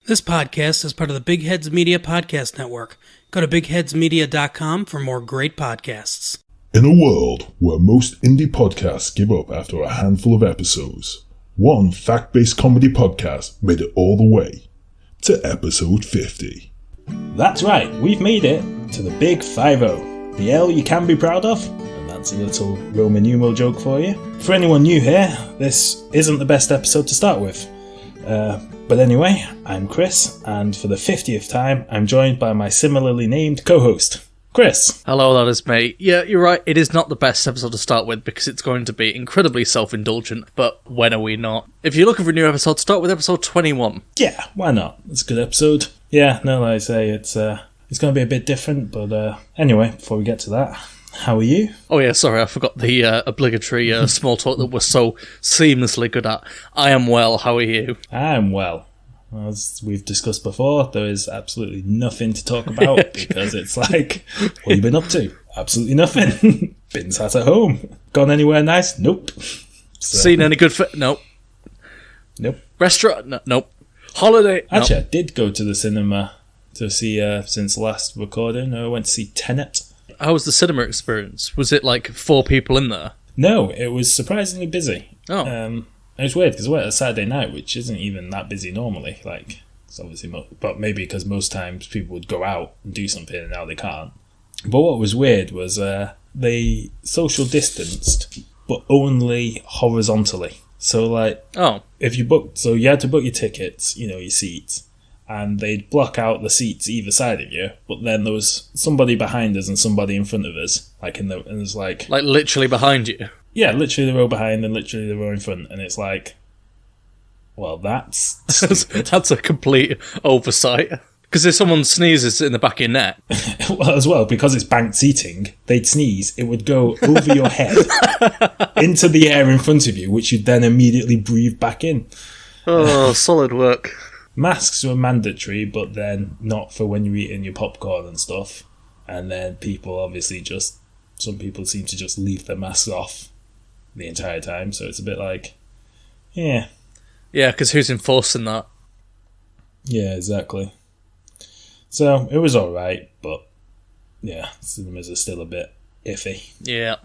This podcast is part of the Big Heads Media Podcast Network. Go to bigheadsmedia.com for more great podcasts. In a world where most indie podcasts give up after a handful of episodes, one fact-based comedy podcast made it all the way to episode 50. That's right, we've made it to the Big 50. The L you can be proud of, and that's a little Roman numeral joke for you. For anyone new here, this isn't the best episode to start with. But anyway, I'm Chris, and for the 50th time, I'm joined by my similarly named co-host, Chris. Hello, that is me. Yeah, you're right, it is not the best episode to start with because it's going to be incredibly self-indulgent, but when are we not? If you're looking for a new episode, start with episode 21. Yeah, why not? It's a good episode. Yeah, no, like I say, it's going to be a bit different, but anyway, before we get to that, how are you? Oh yeah, sorry, I forgot the obligatory small talk that we're so seamlessly good at. I am well, how are you? I'm well. As we've discussed before, there is absolutely nothing to talk about because it's like, what have you been up to? Absolutely nothing. Been sat at home. Gone anywhere nice? Nope. So. Seen any good Nope. Nope. Restaurant? No, nope. Holiday? Actually, nope. I did go to the cinema to see, since last recording, I went to see Tenet. How was the cinema experience? Was it like 4 people in there? No, it was surprisingly busy. Oh. It was weird because I went on a Saturday night, which isn't even that busy normally. Like, it's obviously, but maybe because most times people would go out and do something and now they can't. But what was weird was they social distanced, but only horizontally. So like, if you booked, so you had to book your tickets, your seats, and they'd block out the seats either side of you. But then there was somebody behind us and somebody in front of us, and it was like literally behind you. Yeah, literally the row behind and literally the row in front, and it's like, well, that's stupid. That's a complete oversight. Because if someone sneezes in the back of your neck... Well, as well, because it's banked seating, they'd sneeze, it would go over your head into the air in front of you, which you'd then immediately breathe back in. Oh, solid work. Masks were mandatory, but then not for when you're eating your popcorn and stuff. And then people obviously some people seem to just leave their masks off the entire time, so it's a bit like, yeah. Yeah, because who's enforcing that? Yeah, exactly. So, it was alright, but yeah, cinemas are still a bit iffy. Yeah.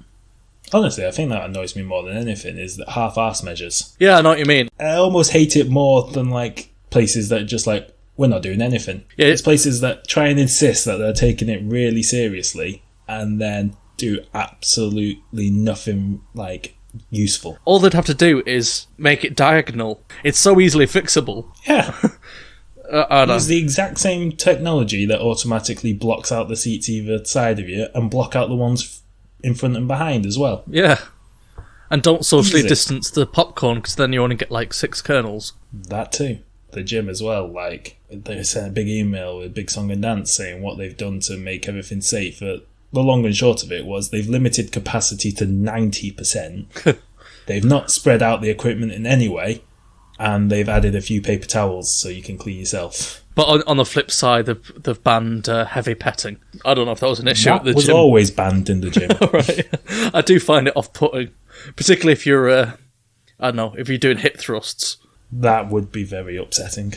Honestly, I think that annoys me more than anything is the half-arse measures. Yeah, I know what you mean. I almost hate it more than like places that are just like, we're not doing anything. Yeah. It's places that try and insist that they're taking it really seriously and then do absolutely nothing like useful. All they'd have to do is make it diagonal. It's so easily fixable. Yeah. Use the exact same technology that automatically blocks out the seats either side of you and block out the ones in front and behind as well. Yeah. And don't socially distance the popcorn because then you only get like 6 kernels. That too. The gym as well. Like, they sent a big email with Big Song and Dance saying what they've done to make everything safe. The long and short of it was they've limited capacity to 90%. They've not spread out the equipment in any way. And they've added a few paper towels so you can clean yourself. But on the flip side, they've banned heavy petting. I don't know if that was an issue at the gym. That was always banned in the gym. Right. I do find it off-putting. Particularly if you're, I don't know, if you're doing hip thrusts. That would be very upsetting.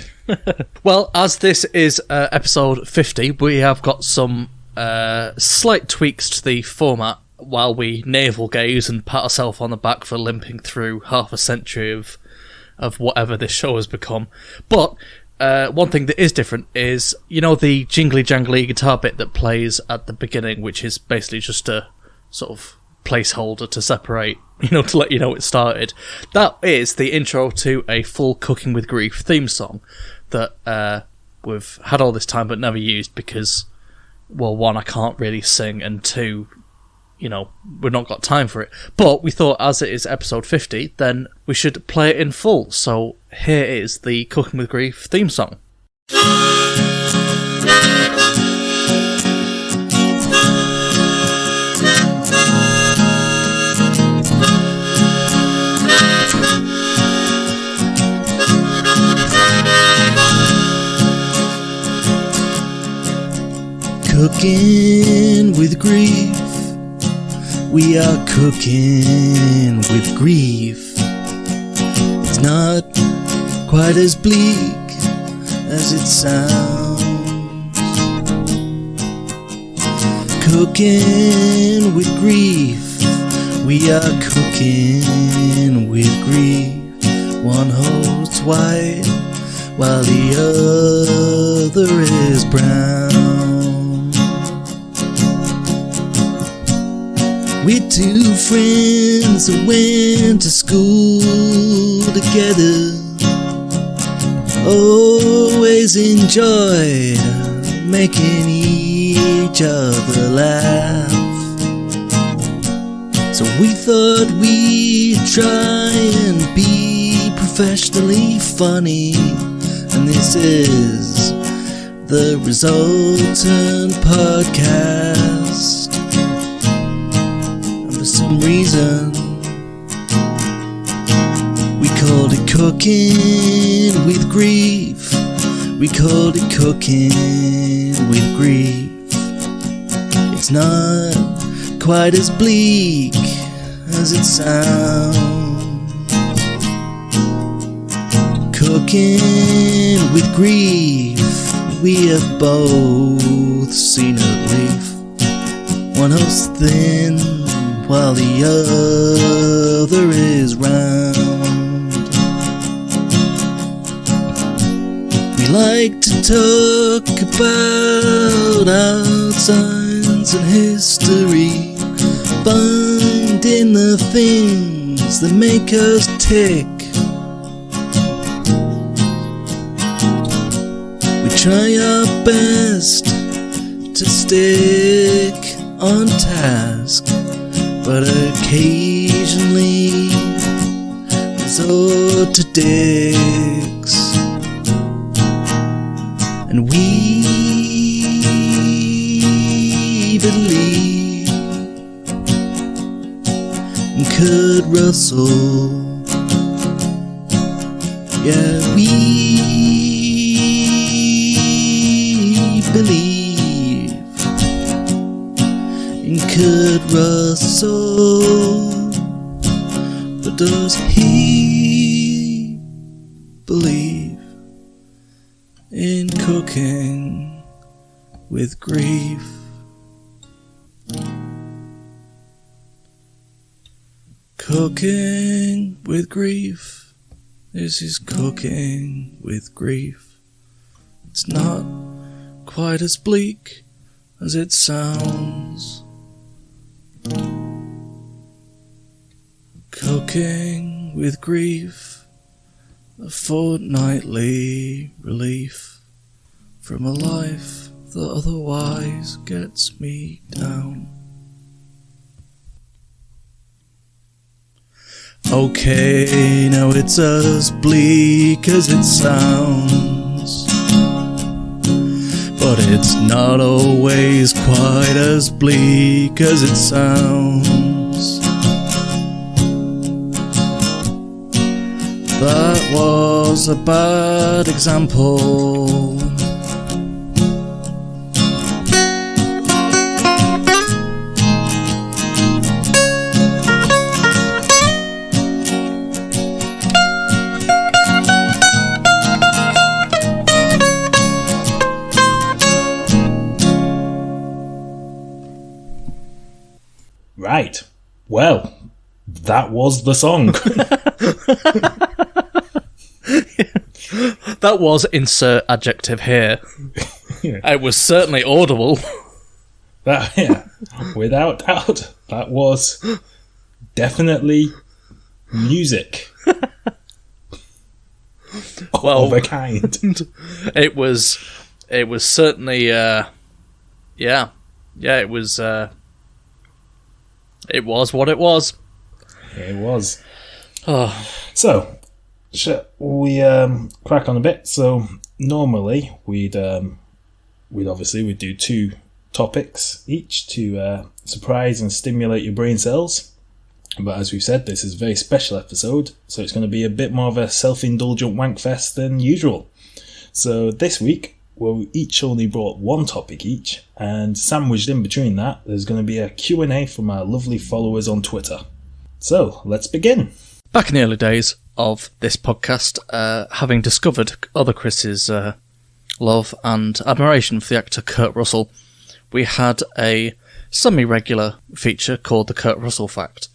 Well, as this is episode 50, we have got some slight tweaks to the format while we navel gaze and pat ourselves on the back for limping through half a century of whatever this show has become. But one thing that is different is, the jingly jangly guitar bit that plays at the beginning, which is basically just a sort of placeholder to separate, to let you know it started. That is the intro to a full Cooking with Grief theme song that we've had all this time but never used because, well, 1, I can't really sing, and 2, we've not got time for it. But we thought, as it is episode 50, then we should play it in full. So here is the Cooking with Grief theme song. Cooking with grief, we are cooking with grief. It's not quite as bleak as it sounds. Cooking with grief, we are cooking with grief. One holds white while the other is brown. We're two friends who went to school together, always enjoyed making each other laugh. So we thought we'd try and be professionally funny, and this is the resultant podcast. And for some reason we called it Cooking with Grief. We called it Cooking with Grief. It's not quite as bleak as it sounds. Cooking with grief, we have both seen it leave. One hosts thin while the other is round. We like to talk about art, science and history, finding the things that make us tick. We try our best to stick on task, but occasionally resort to dicks. And we believe in Kurt Russell. Yeah, we believe in Kurt Russell. But does he believe in cooking with grief? Cooking with grief. This is cooking with grief. It's not quite as bleak as it sounds. Cooking with grief, a fortnightly relief from a life that otherwise gets me down. Okay, now it's as bleak as it sounds, but it's not always quite as bleak as it sounds. That was a bad example. Right. Well, that was the song. That was insert adjective here. It was certainly audible. That, yeah, without doubt, that was definitely music. Well, of a kind. It was certainly, it was what it was. It was. Oh. So, shall we crack on a bit? So, normally we'd do 2 topics each to surprise and stimulate your brain cells. But as we've said, this is a very special episode, so it's going to be a bit more of a self-indulgent wankfest than usual. So this week, we each only brought 1 topic each, and sandwiched in between that, there's going to be a Q&A from our lovely followers on Twitter. So, let's begin. Back in the early days of this podcast, having discovered other Chris's love and admiration for the actor Kurt Russell, we had a semi-regular feature called the Kurt Russell Fact.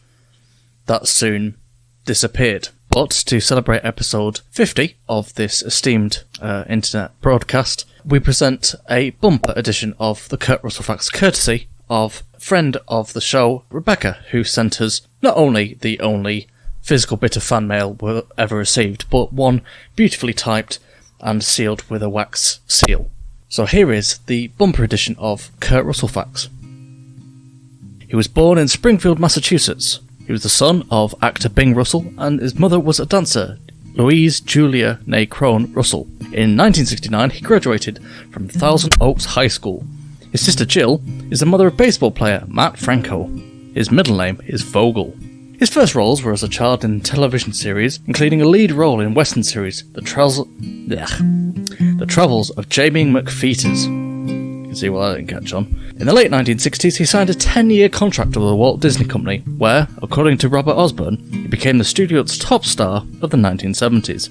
That soon disappeared. But to celebrate episode 50 of this esteemed internet broadcast, we present a bumper edition of the Kurt Russell Facts, courtesy of friend of the show, Rebecca, who sent us not only the only physical bit of fan mail we ever received, but one beautifully typed and sealed with a wax seal. So here is the bumper edition of Kurt Russell Facts. He was born in Springfield, Massachusetts. He was the son of actor Bing Russell, and his mother was a dancer, Louise Julia née Crone Russell. In 1969, he graduated from Thousand Oaks High School. His sister Jill is the mother of baseball player Matt Franco. His middle name is Vogel. His first roles were as a child in television series, including a lead role in Western series The Travels of Jamie McFeeters. You can see why I didn't catch on. In the late 1960s, he signed a 10-year contract with the Walt Disney Company, where, according to Robert Osborne, he became the studio's top star of the 1970s.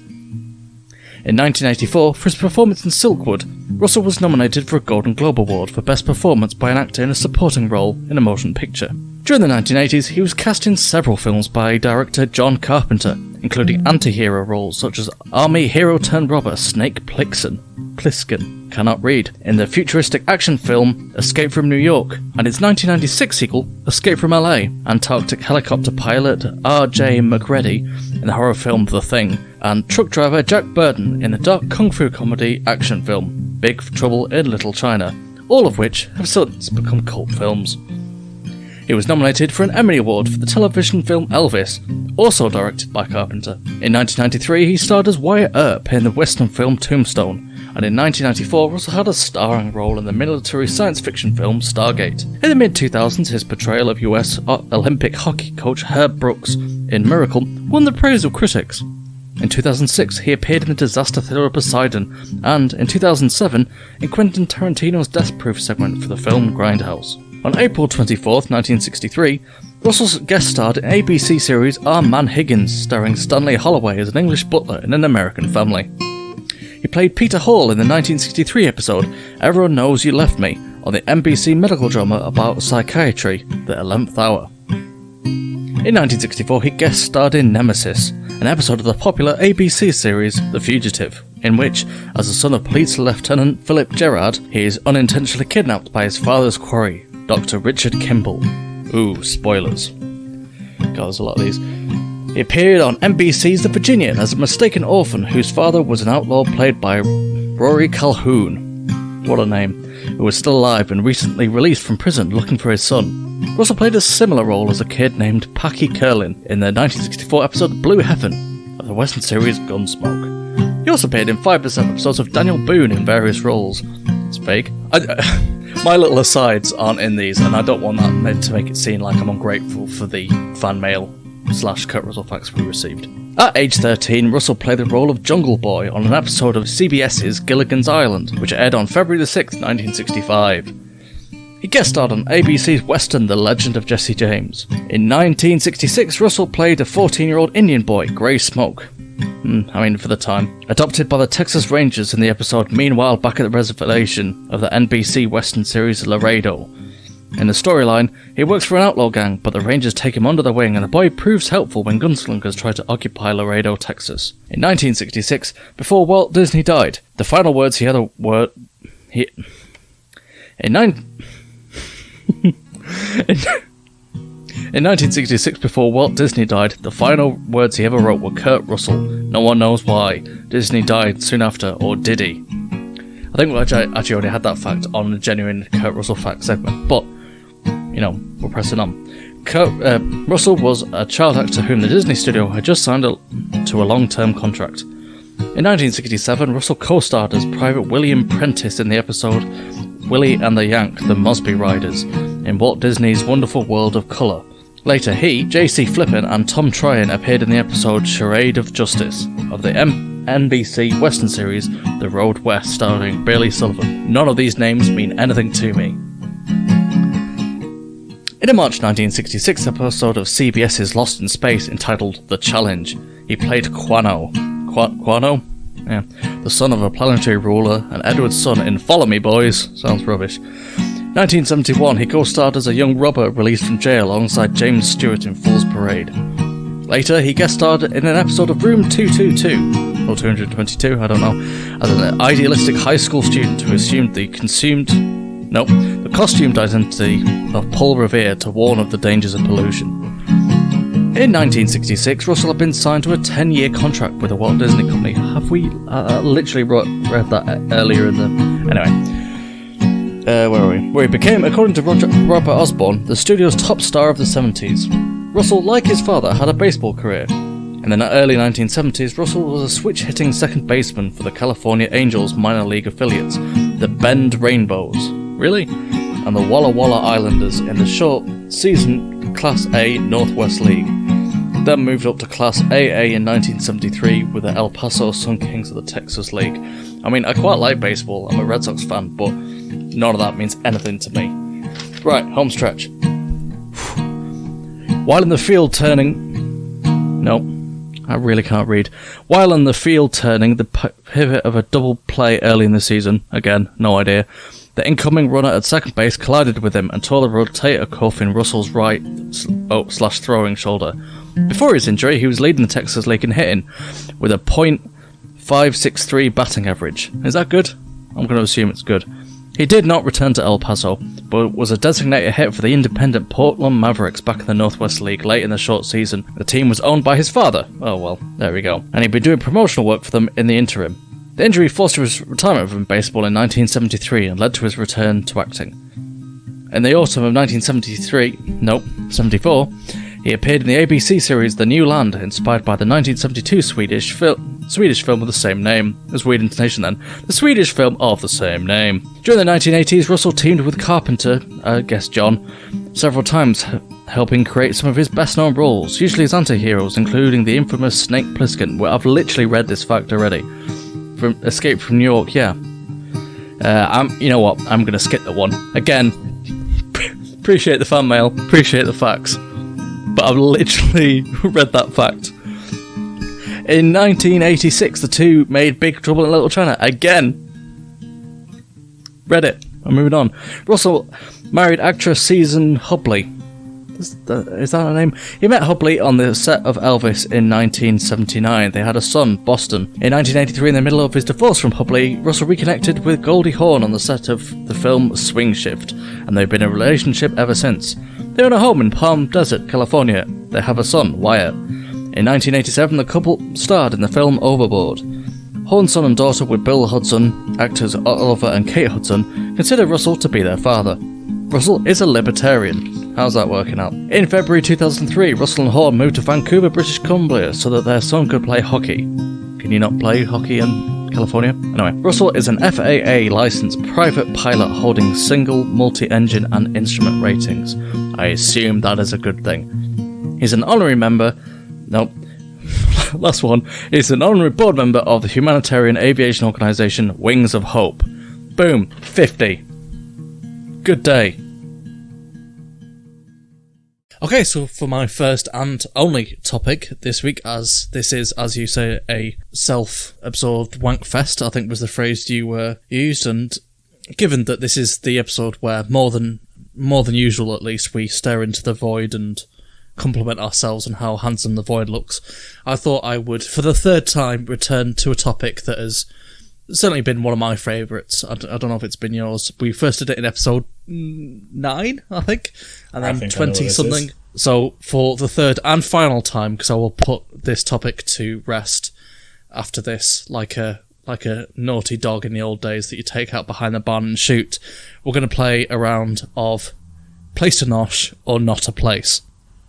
In 1984, for his performance in Silkwood, Russell was nominated for a Golden Globe Award for Best Performance by an actor in a supporting role in a motion picture. During the 1980s, he was cast in several films by director John Carpenter, including anti-hero roles such as Army hero-turned-robber Snake Plissken, cannot read, in the futuristic action film Escape from New York, and its 1996 sequel, Escape from LA, Antarctic helicopter pilot R.J. McReady in the horror film The Thing, and truck driver Jack Burton in the dark kung fu comedy action film Big Trouble in Little China, all of which have since become cult films. He was nominated for an Emmy Award for the television film Elvis, also directed by Carpenter. In 1993, he starred as Wyatt Earp in the western film Tombstone, and in 1994 Russell had a starring role in the military science fiction film Stargate. In the mid-2000s, his portrayal of US Olympic hockey coach Herb Brooks in Miracle won the praise of critics. In 2006, he appeared in the disaster thriller Poseidon, and in 2007, in Quentin Tarantino's Death Proof segment for the film Grindhouse. On April 24th, 1963, Russell guest starred in ABC series Our Man Higgins, starring Stanley Holloway as an English butler in An American Family. He played Peter Hall in the 1963 episode Everyone Knows You Left Me, on the NBC medical drama about psychiatry, The 11th Hour. In 1964, he guest starred in Nemesis, an episode of the popular ABC series The Fugitive, in which, as the son of Police Lieutenant Philip Gerard, he is unintentionally kidnapped by his father's quarry, Dr. Richard Kimball. Ooh, spoilers. God, there's a lot of these. He appeared on NBC's The Virginian as a mistaken orphan whose father was an outlaw played by Rory Calhoun. What a name. Who was still alive and recently released from prison looking for his son. Russell played a similar role as a kid named Packy Curlin in the 1964 episode Blue Heaven of the Western series Gunsmoke. He also appeared in 5% episodes of Daniel Boone in various roles. It's fake. My little asides aren't in these, and I don't want that meant to make it seem like I'm ungrateful for the fan mail / Kurt Russell facts we received. At age 13, Russell played the role of Jungle Boy on an episode of CBS's Gilligan's Island, which aired on February 6, 1965. He guest starred on ABC's Western The Legend of Jesse James. In 1966, Russell played a 14-year-old Indian boy, Grey Smoke. For the time. Adopted by the Texas Rangers in the episode Meanwhile Back at the Reservation of the NBC Western series Laredo. In the storyline, he works for an outlaw gang, but the Rangers take him under their wing and the boy proves helpful when gunslingers try to occupy Laredo, Texas. In 1966, before Walt Disney died, the final words he had were... In 1966, before Walt Disney died, the final words he ever wrote were Kurt Russell. No one knows why. Disney died soon after, or did he? I think we actually already had that fact on the genuine Kurt Russell fact segment, but, we're pressing on. Kurt Russell was a child actor whom the Disney studio had just signed to a long-term contract. In 1967, Russell co-starred as Private William Prentice in the episode Willie and the Yank, the Mosby Riders, in Walt Disney's Wonderful World of Colour. Later he, J.C. Flippin and Tom Tryon appeared in the episode Charade of Justice of the NBC Western series The Road West, starring Bailey Sullivan. None of these names mean anything to me. In a March 1966 episode of CBS's Lost in Space entitled The Challenge, he played Quano. Quano? Yeah. The son of a planetary ruler, and Edward's son in Follow Me Boys. Sounds rubbish. 1971, he co-starred as a young robber released from jail alongside James Stewart in Fool's Parade. Later, he guest starred in an episode of Room 222, or 222, I don't know, as an idealistic high school student who assumed the costumed identity of Paul Revere to warn of the dangers of pollution. In 1966, Russell had been signed to a 10-year contract with the Walt Disney Company. Have we literally read that earlier in the... Anyway. Where are we? Where he became, according to Robert Osborne, the studio's top star of the 70s. Russell, like his father, had a baseball career. In the early 1970s, Russell was a switch-hitting second baseman for the California Angels minor league affiliates, the Bend Rainbows. Really? And the Walla Walla Islanders in the short-season Class A Northwest League. Then moved up to Class AA in 1973 with the El Paso Sun Kings of the Texas League. I mean, I quite like baseball, I'm a Red Sox fan, but none of that means anything to me. Right, home stretch. While in the field turning... No, I really can't read. While in the field turning the pivot of a double play early in the season, again, no idea, the incoming runner at second base collided with him and tore the rotator cuff in Russell's right/throwing shoulder. Before his injury, he was leading the Texas League in hitting with a .563 batting average. Is that good? I'm going to assume it's good. He did not return to El Paso, but was a designated hit for the independent Portland Mavericks back in the Northwest League late in the short season. The team was owned by his father. Oh well, there we go. And he'd been doing promotional work for them in the interim. The injury forced his retirement from baseball in 1973 and led to his return to acting. In the autumn of 74, he appeared in the ABC series The New Land, inspired by the 1972 Swedish film of the same name. There's weird intonation then. The Swedish film of the same name. During the 1980s, Russell teamed with Carpenter, guest John, several times, helping create some of his best-known roles, usually as anti-heroes, including the infamous Snake Plissken, where I've literally read this fact already. From Escape from New York, yeah. You know what? I'm going to skip that one. Again, appreciate the fan mail, appreciate the facts. But I've literally read that fact. In 1986, the two made Big Trouble in Little China. Again. Read it. I'm moving on. Russell married actress Susan Hubley. Is that her name? He met Hubley on the set of Elvis in 1979. They had a son, Boston. In 1983, in the middle of his divorce from Hubley, Russell reconnected with Goldie Hawn on the set of the film Swing Shift, and they've been in a relationship ever since. They own a home in Palm Desert, California. They have a son, Wyatt. In 1987, the couple starred in the film Overboard. Hawn's son and daughter with Bill Hudson, actors Oliver and Kate Hudson, consider Russell to be their father. Russell is a libertarian. How's that working out? In February 2003, Russell and Hawn moved to Vancouver, British Columbia, so that their son could play hockey. Can you not play hockey in California? Anyway, Russell is an FAA licensed private pilot holding single, multi-engine and instrument ratings. I assume that is a good thing. He's an honorary member... Nope. Last one. He's an honorary board member of the humanitarian aviation organisation Wings of Hope. Boom. 50. Good day. Okay, so for my first and only topic this week, as this is, as you say, a self-absorbed wank fest, I think was the phrase you used, and given that this is the episode where more than usual at least we stare into the void and compliment ourselves on how handsome the void looks, I thought I would, for the third time, return to a topic that has certainly been one of my favourites. I don't know if it's been yours. We first did it in episode 9, I think, and then 20-something. So for the third and final time, because I will put this topic to rest after this, like a naughty dog in the old days that you take out behind the barn and shoot, we're going to play a round of Place to Nosh or Not a Place.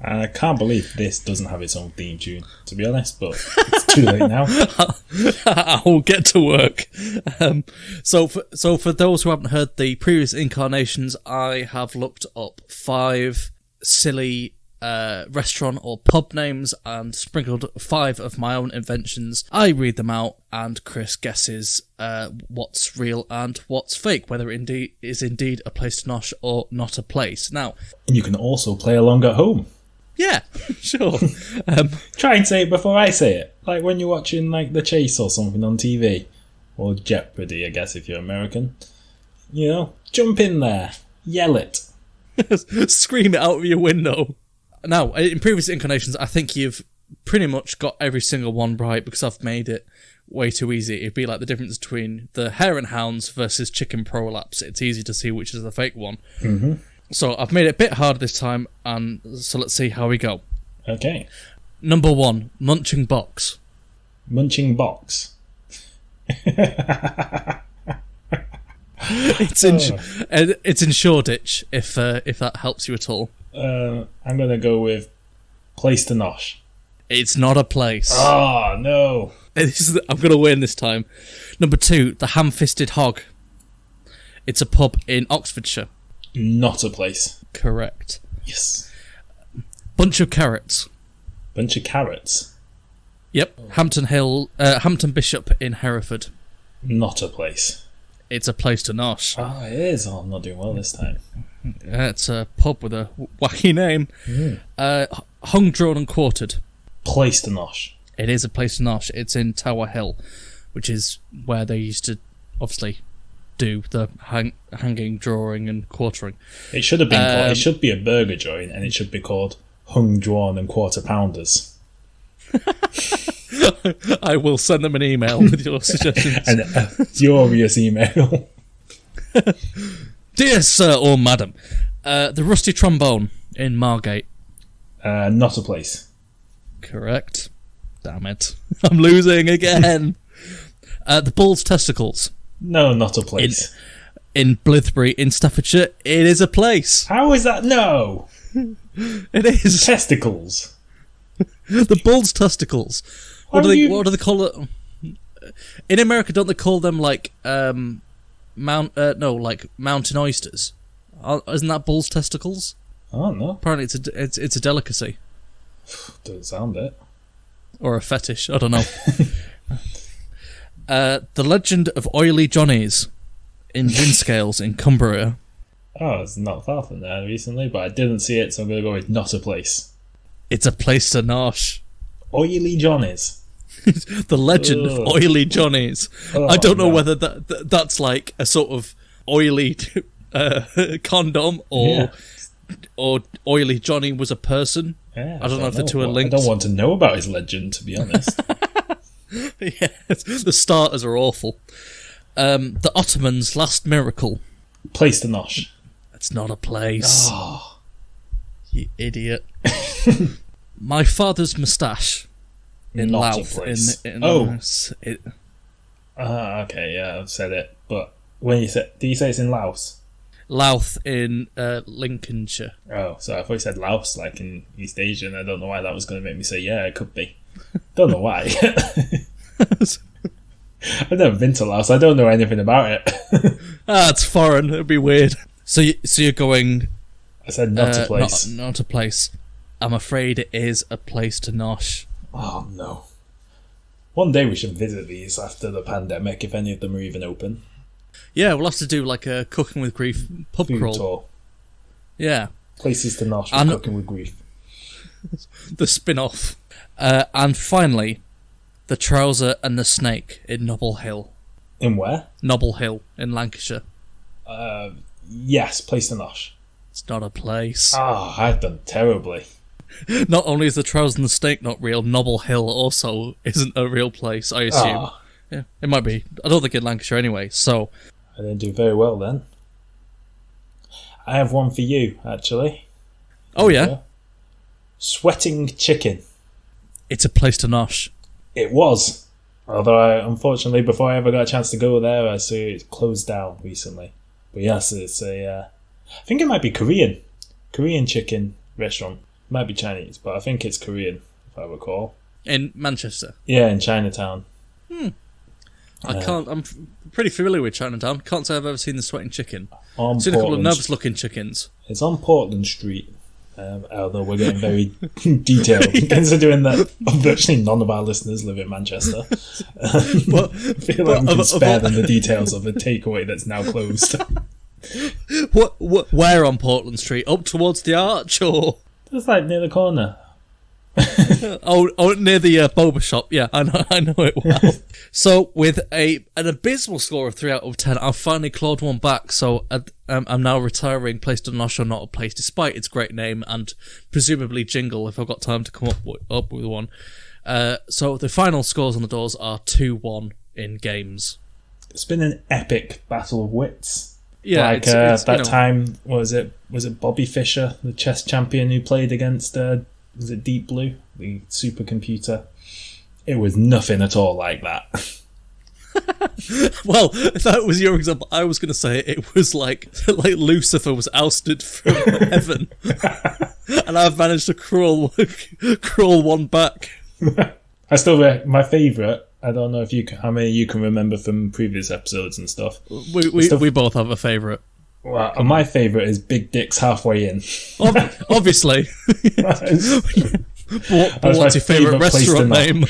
I can't believe this doesn't have its own theme tune, to be honest, but it's too late now. I'll get to work. So for those who haven't heard the previous incarnations, I have looked up 5 silly restaurant or pub names and sprinkled 5 of my own inventions. I read them out and Chris guesses what's real and what's fake, whether it is indeed a place to nosh or not a place. Now, and you can also play along at home. Yeah, sure. Try and say it before I say it. Like when you're watching like The Chase or something on TV, or Jeopardy, I guess if you're American. You know, jump in there, yell it. Scream it out of your window. Now, in previous incarnations, I think you've pretty much got every single one right because I've made it way too easy. It'd be like the difference between the hare and hounds versus chicken prolapse. It's easy to see which is the fake one. Mm-hmm. So I've made it a bit harder this time, and so let's see how we go. Okay. Number 1, munching box. Munching box. It's in Shoreditch, if that helps you at all. I'm going to go with place to nosh. It's not a place. Oh, no. I'm going to win this time. Number 2, the Ham-Fisted Hog. It's a pub in Oxfordshire. Not a place. Correct. Yes. Bunch of Carrots. Bunch of carrots. Yep. Hampton Bishop in Hereford. Not a place. It's a place to nosh. Oh, it is. Oh, I'm not doing well this time. Yeah, it's a pub with a wacky name. Hung, drawn and quartered. Place to nosh. It is a place to nosh. It's in Tower Hill, which is where they used to obviously do the hanging, drawing and quartering. It should have been called, it should be a burger joint, and it should be called Hung, Drawn and Quarter Pounders. I will send them an email with your suggestions. And a furious email. Dear Sir or Madam, the Rusty Trombone in Margate. Not a place. Correct. Damn it. I'm losing again. The Bull's Testicles. No, not a place. In Blithbury in Staffordshire. It is a place. How is that? No. It is. Testicles. The Bull's Testicles. What do they call it? In America, don't they call them like mountain oysters? Isn't that bull's testicles? I don't know. Apparently, it's a delicacy. Doesn't sound it. Or a fetish. I don't know. The Legend of Oily Johnnies in Ginscales in Cumbria. Oh, it's not far from there recently, but I didn't see it, so I'm going to go with not a place. It's a place to nosh. Oily Johnnies. The Legend of Oily Johnnies. I don't know whether that's like a sort of oily condom or Oily Johnny was a person. Yeah, I don't know if the two are linked. I don't want to know about his legend, to be honest. Yes, the starters are awful. The Ottoman's Last Miracle. Place to nosh. It's not a place. Oh. You idiot. My Father's Moustache. In Not Louth. a place. Okay, yeah, I've said it. But when you said, did you say it's in Laos? Louth in Lincolnshire. Oh, so I thought you said Laos, like in East Asia, and I don't know why that was going to make me say, yeah, it could be. Don't know why. I've never been to Laos. I don't know anything about it. It's foreign. It'd be weird. So you're going... I said not a place. Not a place. I'm afraid it is a place to nosh. Oh, no. One day we should visit these after the pandemic, if any of them are even open. Yeah, we'll have to do like a Cooking with Grief pub Food crawl. tour. Yeah. Places to nosh with Cooking with Grief. The spin-off. And finally, The Trouser and the Snake in Noble Hill. In where? Noble Hill in Lancashire. Yes, place to nosh. It's not a place. Ah, I've done terribly. Not only is The Trouser and the Snake not real, Noble Hill also isn't a real place, I assume. Ah. Yeah, it might be. I don't think in Lancashire anyway, so... I didn't do very well then. I have one for you, actually. Oh, yeah? Sweating Chicken. It's a place to nosh. It was. Although, unfortunately, before I ever got a chance to go there, I saw it closed down recently. But yes, it's a... I think it might be Korean. Korean chicken restaurant. It might be Chinese, but I think it's Korean, if I recall. In Manchester? Yeah, in Chinatown. I'm pretty familiar with Chinatown. Can't say I've ever seen the Sweating Chicken. On Seen a couple of Portland nervous-looking chickens. It's on Portland Street. Although we're getting very detailed, considering that virtually none of our listeners live in Manchester. I feel like we can spare them the details of a takeaway that's now closed. Where on Portland Street? Up towards the arch, or...? It's like near the corner. Near the boba shop. Yeah, I know it well. So with an abysmal score of 3 out of 10, I've finally clawed one back. So I'm now retiring Place to National Not a Place, despite its great name and presumably jingle if I've got time to come up with one. So the final scores on the doors are 2-1 in games. It's been an epic battle of wits. Yeah, like time, what was it? Was it Bobby Fischer, the chess champion, who played against was it Deep Blue, the supercomputer? It was nothing at all like that. Well, if that was your example, I was going to say it was like Lucifer was ousted from heaven, and I've managed to crawl one back. I still my favourite. I don't know if how many you can remember from previous episodes and stuff. We both have a favourite. Well, my favourite is Big Dick's halfway in. Obviously. But what's your favourite restaurant name?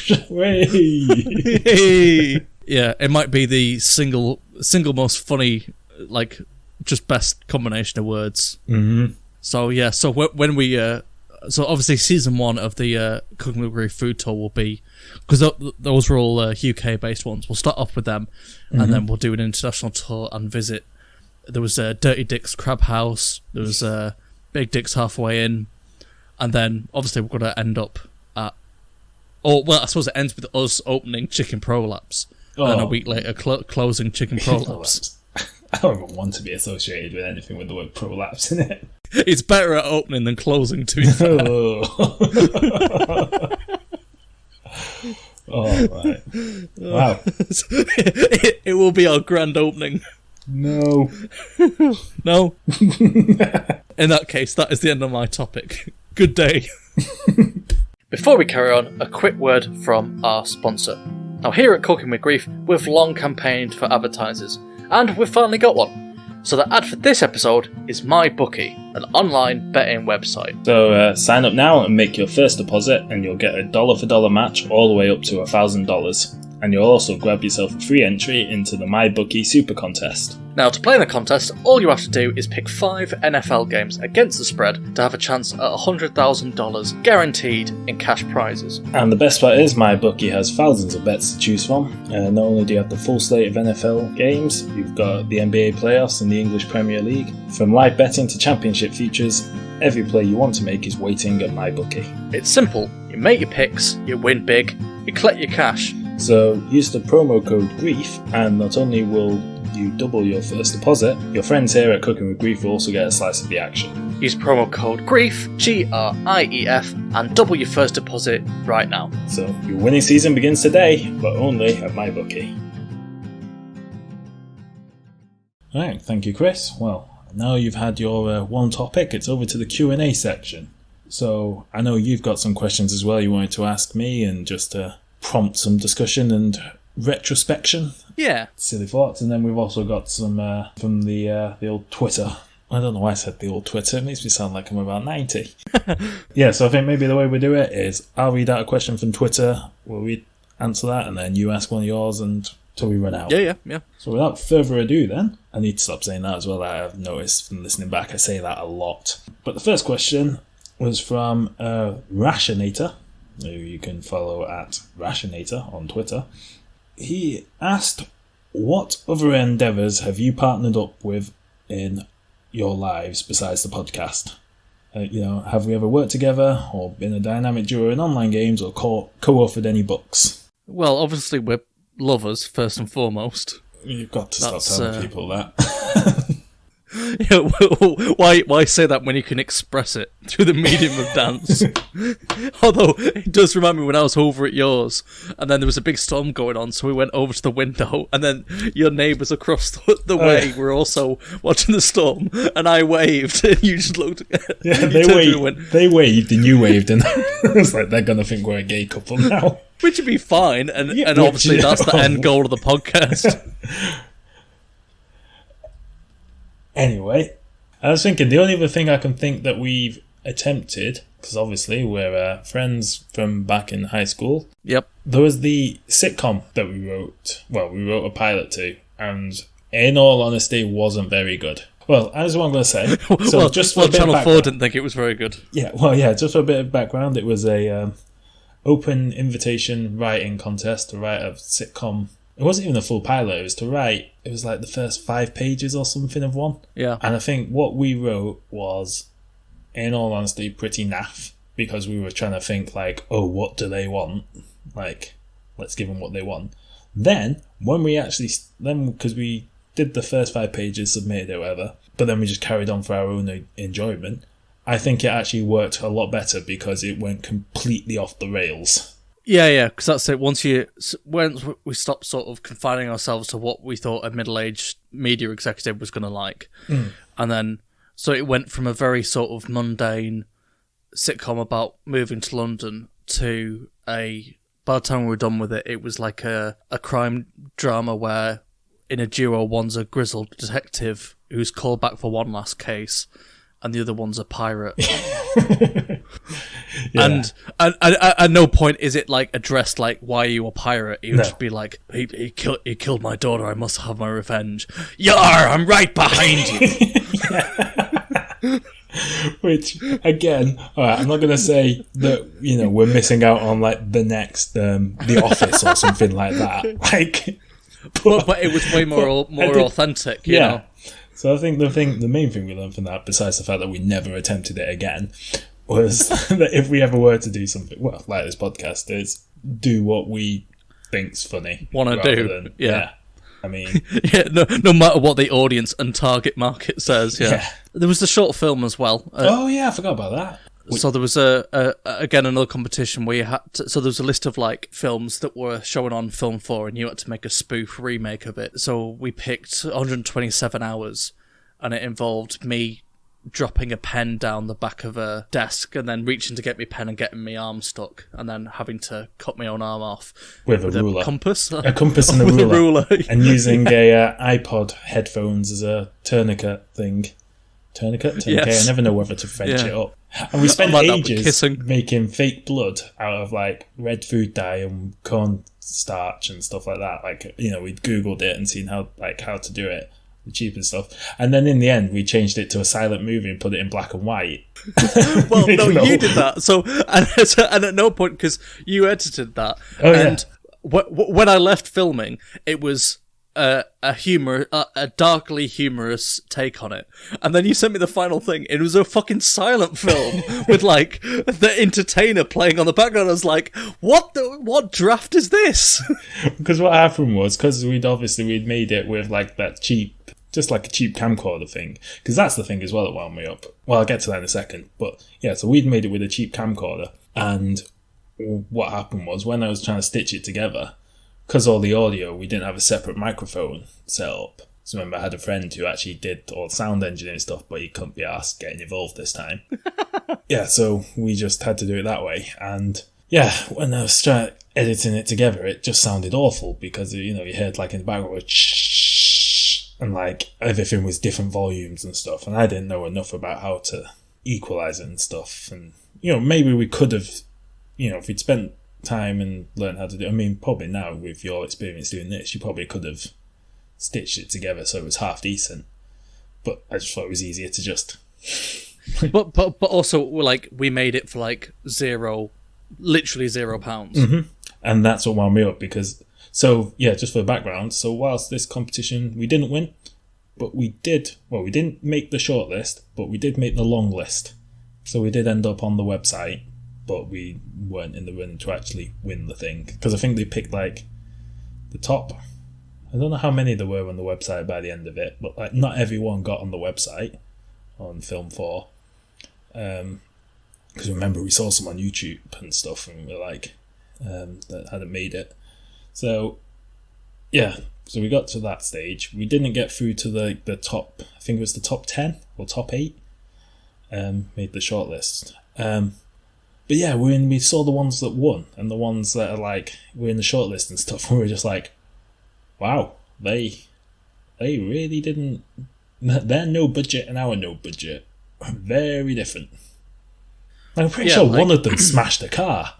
Yeah, it might be the single most funny, like, just best combination of words. Mm-hmm. So yeah, so when we so obviously season 1 of the Cooking with Grief food tour will be, because those were all UK based ones. We'll start off with them, and then we'll do an international tour and visit. There was Dirty Dick's Crab House. There was Big Dick's Halfway In, and then obviously we're going to end up at. Oh well, I suppose it ends with us opening Chicken Prolapse, and then a week later closing Chicken Prolapse. I don't even want to be associated with anything with the word prolapse in it. It's better at opening than closing, to be fair. Oh, right. Wow. It will be our grand opening. No. No? In that case, that is the end of my topic. Good day. Before we carry on, a quick word from our sponsor. Now, here at Cooking with Grief, we've long campaigned for advertisers, and we've finally got one. So the ad for this episode is MyBookie, an online betting website. So sign up now and make your first deposit, and you'll get a dollar for dollar match all the way up to $1,000. And you'll also grab yourself a free entry into the MyBookie Super Contest. Now, to play in the contest, all you have to do is pick 5 NFL games against the spread to have a chance at $100,000 guaranteed in cash prizes. And the best part is, MyBookie has thousands of bets to choose from. Not only do you have the full slate of NFL games, you've got the NBA playoffs and the English Premier League. From live betting to championship futures, every play you want to make is waiting at MyBookie. It's simple. You make your picks, you win big, you collect your cash. So use the promo code GRIEF, and not only will you double your first deposit, your friends here at Cooking with Grief will also get a slice of the action. Use promo code GRIEF, GRIEF, and double your first deposit right now. So your winning season begins today, but only at MyBookie. Alright, thank you, Chris. Well, now you've had your one topic, it's over to the Q&A section. So I know you've got some questions as well you wanted to ask me, and just to prompt some discussion and retrospection. Yeah. Silly thoughts. And then we've also got some from the old Twitter. I don't know why I said the old Twitter. It makes me sound like I'm about 90. Yeah, so I think maybe the way we do it is I'll read out a question from Twitter, we'll answer that, and then you ask one of yours until we run out. Yeah. So without further ado then, I need to stop saying that as well. I've noticed from listening back I say that a lot. But the first question was from Rationator, who you can follow at Rationator on Twitter. He asked, what other endeavours have you partnered up with in your lives besides the podcast? Have we ever worked together or been a dynamic duo in online games or co-authored any books? Well, obviously we're lovers, first and foremost. You've got to stop telling people that. Yeah, why say that when you can express it through the medium of dance? Although, it does remind me when I was over at yours, and then there was a big storm going on, so we went over to the window, and then your neighbours across the way were also watching the storm, and I waved, and you just looked at Yeah, they waved, and you waved, and it's like they're going to think we're a gay couple now. Which would be fine, and obviously that's the end goal of the podcast. Anyway, I was thinking, the only other thing I can think that we've attempted, because obviously we're friends from back in high school. Yep. There was the sitcom that we wrote. Well, we wrote a pilot to, and in all honesty, wasn't very good. Well, as what I'm going to say. So well, just for a bit Channel of 4 background, didn't think it was very good. just for a bit of background, it was a open invitation writing contest to write a sitcom. It wasn't even a full pilot. It was to write. It was like the first 5 pages or something of one. Yeah. And I think what we wrote was, in all honesty, pretty naff, because we were trying to think like, oh, what do they want? Like, let's give them what they want. Then, when we actually, because we did the first 5 pages, submitted it, whatever, but then we just carried on for our own enjoyment, I think it actually worked a lot better because it went completely off the rails. Yeah, because that's it. Once we stopped sort of confining ourselves to what we thought a middle-aged media executive was going to like, and then so it went from a very sort of mundane sitcom about moving to London to by the time we were done with it, it was like a crime drama where in a duo, one's a grizzled detective who's called back for one last case, and the other one's a pirate. Yeah. And at no point is it like addressed like, why are you a pirate? It would No. just be like, he killed my daughter, I must have my revenge. Yar, I'm right behind you. Which, again, alright, I'm not going to say that, we're missing out on, like, the next The Office or something like that. Like, but it was way more authentic, you know? So I think the main thing we learned from that, besides the fact that we never attempted it again, was that if we ever were to do something, well, like this podcast, is do what we think's funny. Want to do, yeah. I mean... yeah, no matter what the audience and target market says, yeah. There was the short film as well. I forgot about that. So there was again another competition where you had to, so there was a list of like films that were showing on Film 4 and you had to make a spoof remake of it. So we picked 127 hours and it involved me dropping a pen down the back of a desk and then reaching to get my pen and getting my arm stuck and then having to cut my own arm off with a ruler. A compass and a with ruler. A ruler. And using a iPod headphones as a tourniquet thing. Tourniquet? Yes. I never know whether to French Yeah. it up. And we spent Like that with ages kissing. making fake blood out of like red food dye and corn starch and stuff like that. Like, we'd Googled it and seen how to do it, the cheapest stuff. And then in the end, we changed it to a silent movie and put it in black and white. Well, no, you did that. So and at no point, because you edited that. Oh, yeah. And when I left filming, it was a darkly humorous take on it, and then you sent me the final thing. It was a fucking silent film with like the entertainer playing on the background. I was like, what draft is this? Because what happened was, because we'd made it with like that cheap, just like a cheap camcorder thing. Because that's the thing as well that wound me up. Well, I'll get to that in a second. But yeah, so we'd made it with a cheap camcorder, and what happened was when I was trying to stitch it together, because all the audio, we didn't have a separate microphone set up. So remember, I had a friend who actually did all the sound engineering stuff, but he couldn't be asked getting involved this time. Yeah, so we just had to do it that way. And yeah, when I was editing it together, it just sounded awful because, you heard like in the background, shh, and like everything was different volumes and stuff. And I didn't know enough about how to equalize it and stuff. And, maybe we could have, if we'd spent time and learn how to do. I mean, probably now with your experience doing this, you probably could have stitched it together so it was half decent. But I just thought it was easier to just. but also like we made it for like literally £0. Mm-hmm. And that's what wound me up because. So yeah, just for the background. So whilst this competition we didn't win, but we did. Well, we didn't make the short list, but we did make the long list. So we did end up on the website. But we weren't in the running to actually win the thing. Because I think they picked, like, the top... I don't know how many there were on the website by the end of it, but, like, not everyone got on the website on Film 4. Because remember, we saw some on YouTube and stuff, and we were like, that hadn't made it. So, yeah. So we got to that stage. We didn't get through to the top... I think it was the top 10 or top 8. Made the shortlist. But yeah, we saw the ones that won and the ones that are like were in the shortlist and stuff. And we were just like, wow, they really didn't. They're no budget and our no budget, very different. I'm pretty sure one of them smashed a car.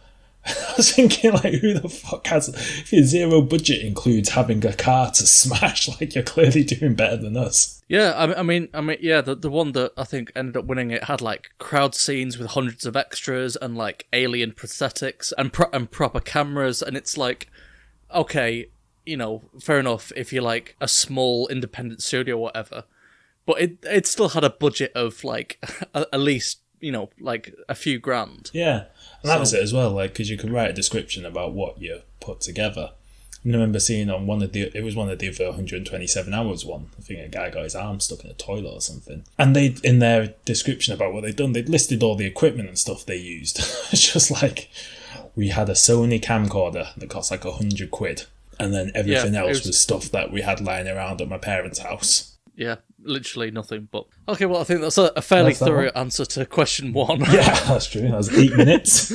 I was thinking, like, who the fuck has... If your zero budget includes having a car to smash, like, you're clearly doing better than us. Yeah, I mean, yeah, the one that I think ended up winning it had, like, crowd scenes with hundreds of extras and, like, alien prosthetics and proper cameras, and it's like, okay, you know, fair enough if you're, like, a small independent studio or whatever, but it still had a budget of, like, at least, you know, like, a few grand. Yeah, and that was it as well, like, because you could write a description about what you put together. And I remember seeing on one of the other 127 hours one, I think a guy got his arm stuck in a toilet or something. And they, in their description about what they'd done, they'd listed all the equipment and stuff they used. It's just like, we had a Sony camcorder that cost like £100, and then everything else was stuff that we had lying around at my parents' house. Yeah, literally nothing, but... Okay, well, I think that's a fairly thorough answer to question 1. Yeah, that's true. That was 8 minutes.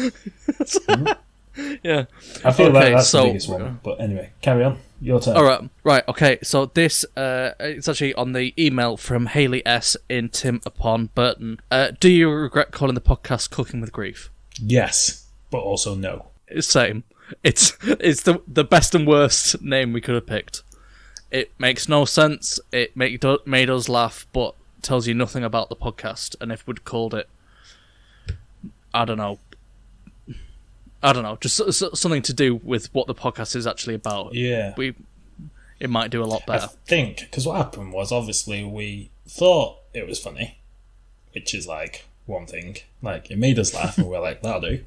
Yeah. I feel like that's the biggest one. But anyway, carry on. Your turn. All right, okay. So this it's actually on the email from Hayley S. in Tim upon Burton. Do you regret calling the podcast Cooking with Grief? Yes, but also no. Same. It's the best and worst name we could have picked. It makes no sense. It made us laugh, but tells you nothing about the podcast. And if we'd called it, I don't know, just something to do with what the podcast is actually about. Yeah, it might do a lot better. I think, because what happened was, obviously, we thought it was funny, which is like one thing. Like, it made us laugh, and we're like, that'll do.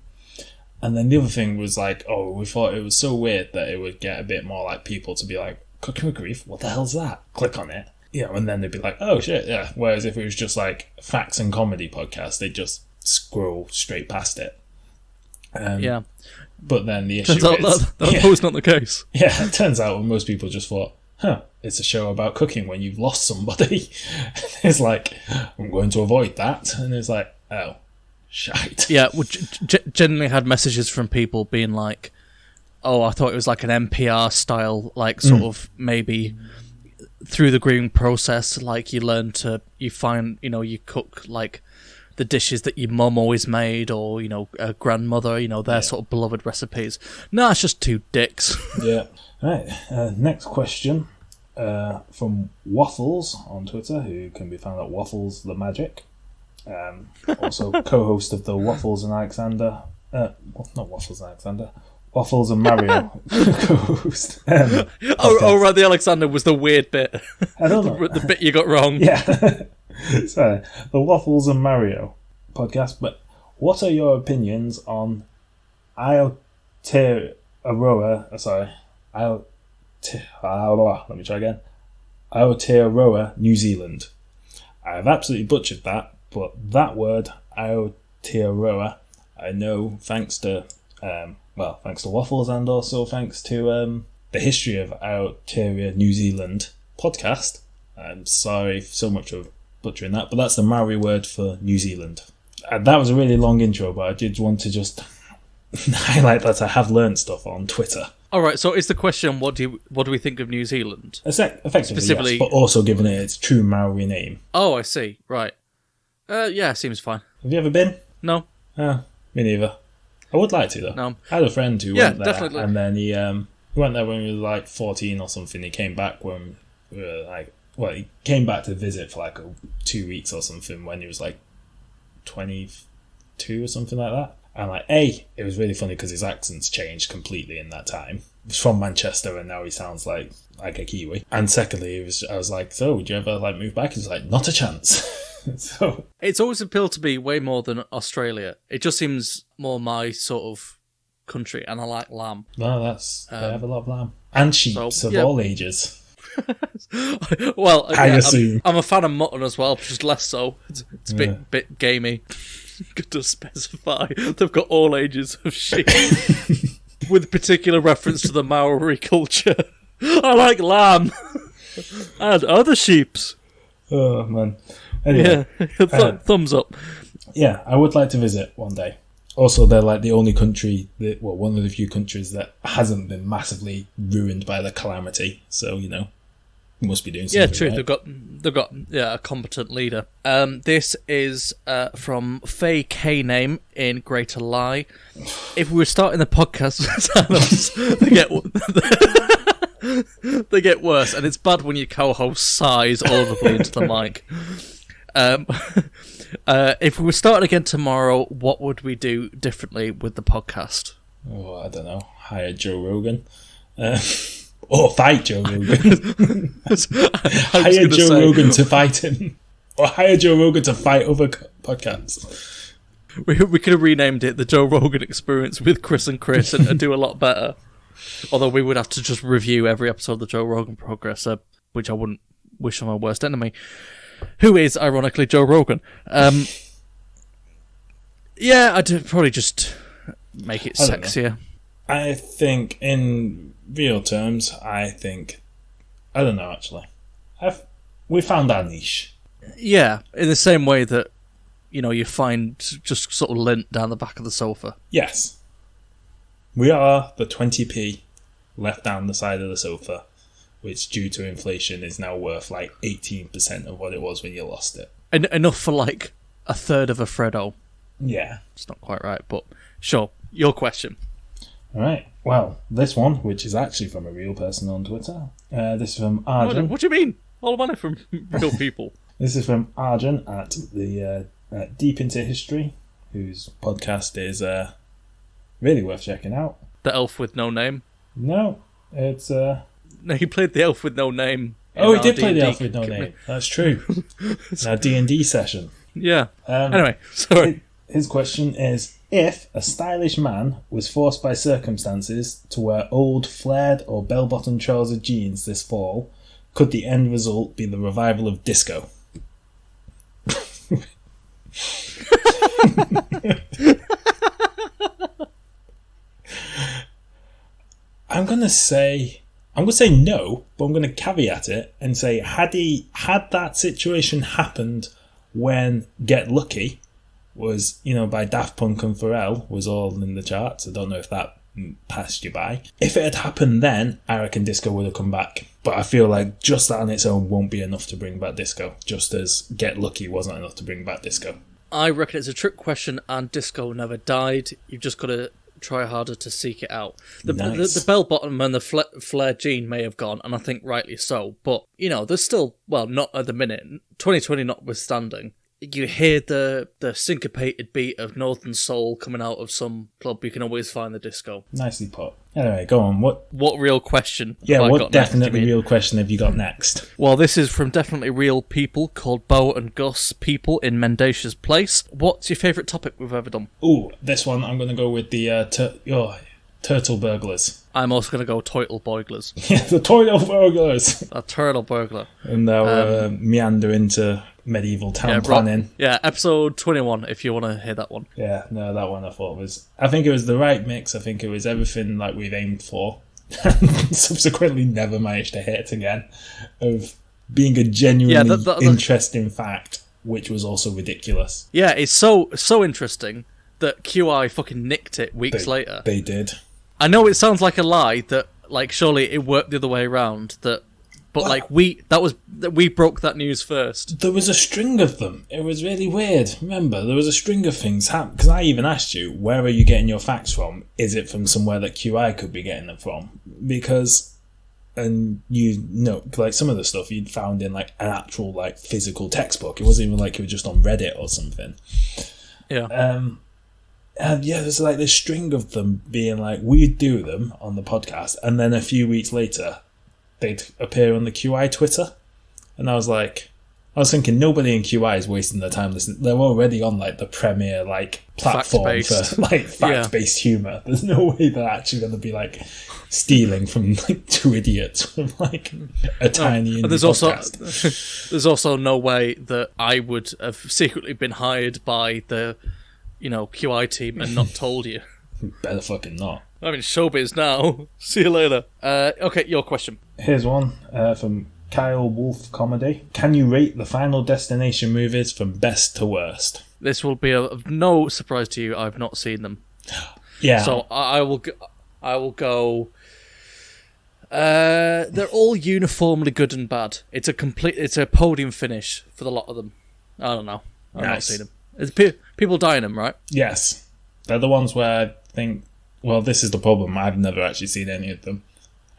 And then the other thing was like, oh, we thought it was so weird that it would get a bit more like people to be like, Cooking with Grief, what the hell's that? Click on it. You know, and then they'd be like, oh shit, yeah. Whereas if it was just like facts and comedy podcast, they'd just scroll straight past it. Yeah. But then the issue is... That was not the case. Yeah, it turns out most people just thought, it's a show about cooking when you've lost somebody. It's like, I'm going to avoid that. And it's like, oh, shite. Yeah, we generally had messages from people being like, oh, I thought it was like an NPR style, like sort of maybe through the growing process, like you find, you know, you cook like the dishes that your mum always made, or, you know, a grandmother, you know, their sort of beloved recipes. No, it's just two dicks. Yeah. Right. Next question from Waffles on Twitter, who can be found at Waffles the Magic. Also co-host of the Waffles and Alexander. Not Waffles and Alexander. Waffles and Mario co-host. Right, the Alexander was the weird bit. I don't know. The bit you got wrong. Yeah. Sorry. The Waffles and Mario podcast. But what are your opinions on Aotearoa? Let me try again. Aotearoa, New Zealand. I've absolutely butchered that, but that word, Aotearoa, I know thanks to Waffles, and also thanks to the History of Aotearoa New Zealand podcast. I'm sorry so much for butchering that, but that's the Maori word for New Zealand. That was a really long intro, but I did want to just highlight that I have learned stuff on Twitter. All right, so is the question, what do we think of New Zealand? Effectively, specifically, yes, but also giving it its true Maori name. Oh, I see. Right. Yeah, seems fine. Have you ever been? No. Me neither. I would like to, though. No. I had a friend who went there, definitely. and then he went there when he was like 14 or something. He came back when we were he came back to visit for like 2 weeks or something when he was like 22 or something like that. And it was really funny because his accent's changed completely in that time. He's from Manchester and now he sounds like a Kiwi. And secondly, I was like, so would you ever move back? He's like, not a chance. So it's always appealed to me way more than Australia. It just seems more my sort of country, and I like lamb. No, they have a lot of lamb and sheep of all ages. Well, I assume I'm a fan of mutton as well, just less so. It's a bit gamey. Good to specify. They've got all ages of sheep, with particular reference to the Maori culture. I like lamb and other sheeps. Oh man. Anyway, thumbs up. Yeah, I would like to visit one day. Also, they're like the only country one of the few countries that hasn't been massively ruined by the calamity. So, you know, Must be doing something. Yeah, true. Right? They've got a competent leader. This is from Faye K Name in Greater Lie. If we were starting the podcast, they get worse, and it's bad when your co-host sighs audibly into the mic. If we were starting again tomorrow, what would we do differently with the podcast? Oh, I don't know. Hire Joe Rogan. Or fight Joe Rogan. Hire Joe Rogan to fight him. Or hire Joe Rogan to fight other podcasts. We could have renamed it the Joe Rogan Experience with Chris and Chris and do a lot better. Although we would have to just review every episode of the Joe Rogan Progress, which I wouldn't wish on my worst enemy, who is, ironically, Joe Rogan. Yeah, I'd probably just make it sexier. I think, in real terms, I don't know, actually. We found our niche. Yeah, in the same way that, you find just sort of lint down the back of the sofa. Yes. We are the 20p left down the side of the sofa, which, due to inflation, is now worth like 18% of what it was when you lost it. Enough for like a third of a Freddo. Yeah. It's not quite right, but sure. Your question. All right. Well, this one, which is actually from a real person on Twitter. This is from Arjun. What do you mean? All money from real people. This is from Arjun at the Deep Into History, whose podcast is really worth checking out. The elf with no name? No, it's... No, he played the elf with no name. Oh, he did play the elf with no name. That's true. In our D&D session. Yeah. Anyway, sorry. His question is, if a stylish man was forced by circumstances to wear old flared or bell-bottom trouser jeans this fall, could the end result be the revival of disco? I'm gonna say no, but I'm gonna caveat it and say had that situation happened when Get Lucky was, by Daft Punk and Pharrell was all in the charts. I don't know if that passed you by. If it had happened then, I reckon disco would have come back. But I feel like just that on its own won't be enough to bring back disco, just as Get Lucky wasn't enough to bring back disco. I reckon it's a trick question and disco never died. You've just got to try harder to seek it out. The bell bottom and the flare jean may have gone, and I think rightly so. But, there's still, well, not at the minute, 2020 notwithstanding, you hear the syncopated beat of Northern Soul coming out of some club, you can always find the disco. Nicely put. Anyway, go on. What real question? Yeah, what definitely real question have you got next? Well, this is from Definitely Real People called Bo and Gus People in Mendacious Place. What's your favourite topic we've ever done? Ooh, this one I'm going to go with the turtle burglars. I'm also going to go Toitle Burglars. Yeah, the Toitle Burglars. A turtle burglar. And they'll meander into medieval town planning. Yeah, episode 21, if you want to hear that one. Yeah, no, that one I think it was the right mix. I think it was everything like we've aimed for. Subsequently never managed to hit it again. Of being a genuinely interesting fact, which was also ridiculous. Yeah, it's so interesting that QI fucking nicked it weeks later. They did. I know it sounds like a lie that, like, surely it worked the other way around, but we broke that news first. There was a string of them. It was really weird. Remember, there was a string of things happening. Because I even asked you, where are you getting your facts from? Is it from somewhere that QI could be getting them from? Because, and like some of the stuff you'd found in like an actual like physical textbook. It wasn't even like it was just on Reddit or something. Yeah. And yeah, there's like this string of them being like, we'd do them on the podcast, and then a few weeks later, they'd appear on the QI Twitter. And I was thinking, nobody in QI is wasting their time listening. They're already on like the premier like platform fact-based. for like fact-based humour. There's no way they're actually going to be like stealing from like two idiots from like a tiny indie podcast. There's also no way that I would have secretly been hired by the QI team and not told you. Better fucking not. I'm in showbiz now. See you later. Okay, your question. Here's one from Kyle Wolf Comedy. Can you rate the Final Destination movies from best to worst? This will be of no surprise to you. I've not seen them. Yeah. So I will go They're all uniformly good and bad. It's a podium finish for the lot of them. I don't know. I've not seen them. It's people die in them, right? Yes. They're the ones where I think, well, this is the problem. I've never actually seen any of them.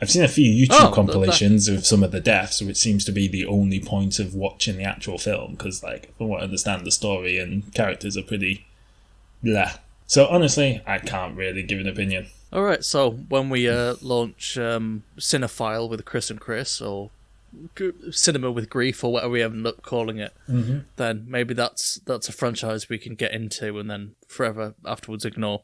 I've seen a few YouTube compilations of some of the deaths, which seems to be the only point of watching the actual film, because, like, from what I understand, the story and characters are pretty blah. So, honestly, I can't really give an opinion. All right, so when we launch Cinephile with Chris and Chris, or Cinema with Grief, or whatever we end up calling it, then maybe that's a franchise we can get into and then forever afterwards ignore.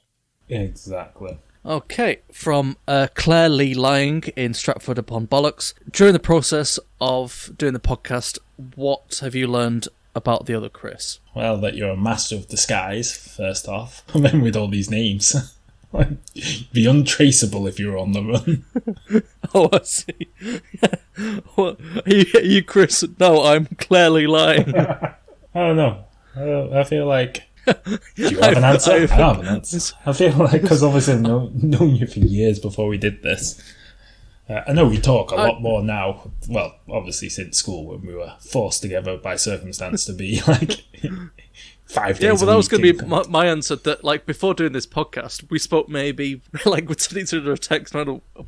Exactly. Okay, from Claire Lee Lying in Stratford upon Bollocks. During the process of doing the podcast, what have you learned about the other Chris? Well, that you're a master of disguise, first off. And then with all these names. Be untraceable if you're on the run. Oh, I see. What? Are you Chris? No, I'm clearly lying. I don't know. I feel like... Do you have an answer? I don't have an answer. I feel like, because obviously I've known you for years before we did this. I know we talk a lot more now. Well, obviously since school, when we were forced together by circumstance to be like 5 days. Yeah, well, that was going to be my answer. That, like, before doing this podcast, we spoke maybe like we'd send each other a text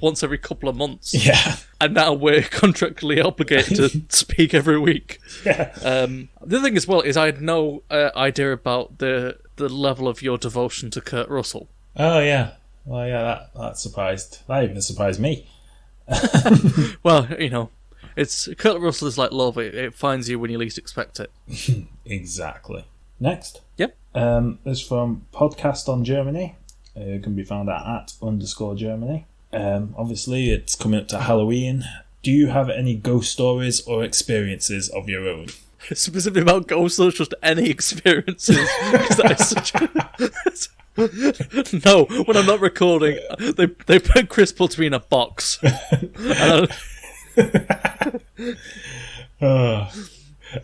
once every couple of months. Yeah, and now we're contractually obligated to speak every week. Yeah. The other thing as well is I had no idea about the level of your devotion to Kurt Russell. Oh yeah, well yeah, that even surprised me. Well, you know, it's Kurt Russell is like love. It finds you when you least expect it. Exactly. Next. Yep. It's from Podcast on Germany. It can be found at @_Germany. Obviously, it's coming up to Halloween. Do you have any ghost stories or experiences of your own? Specifically about ghosts, or just any experiences? Because that is such No, when I'm not recording, they put Chris puts me in a box.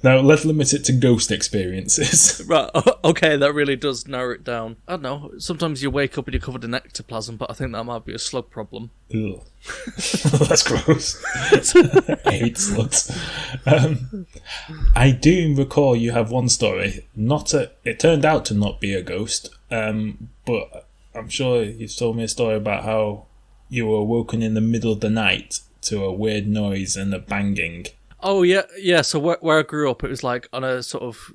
Now, let's limit it to ghost experiences. Right, okay, that really does narrow it down. I don't know, sometimes you wake up and you're covered in ectoplasm, but I think that might be a slug problem. Ugh. That's gross. I hate slugs. I do recall you have one story. It turned out to not be a ghost, but I'm sure you've told me a story about how you were woken in the middle of the night to a weird noise and a banging. Oh, yeah. So where I grew up, it was like on a sort of,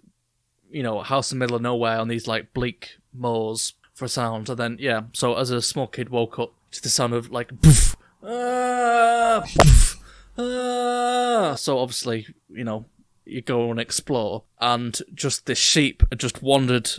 house in the middle of nowhere on these like bleak moors for sound. And then, yeah, so as a small kid, woke up to the sound of like, poof, poof, So obviously, you go and explore. And just this sheep had just wandered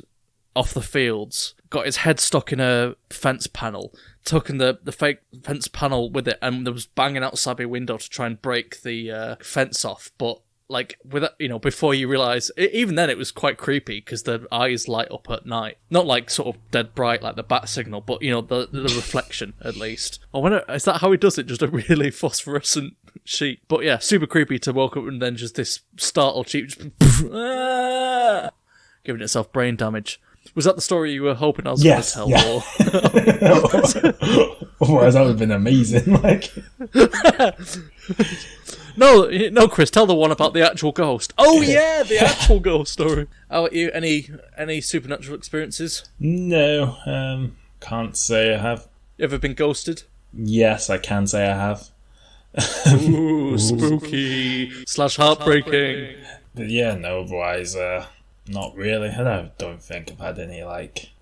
off the fields, got his head stuck in a fence panel, took in the fake fence panel with it, and there was banging outside my window to try and break the fence off. But like with it, before you realise, even then it was quite creepy because the eyes light up at night, not like sort of dead bright like the bat signal, but the reflection at least. I wonder, is that how he does it? Just a really phosphorescent sheep. But yeah, super creepy to woke up and then just this startled sheep just giving itself brain damage. Was that the story you were hoping I was going to tell? Yeah. Otherwise, that would have been amazing. No, Chris, tell the one about the actual ghost. Oh yeah, the actual ghost story. How about you? Any supernatural experiences? No, can't say I have. You ever been ghosted? Yes, I can say I have. Ooh, spooky / heartbreaking. But yeah, no, otherwise, not really. I don't think I've had any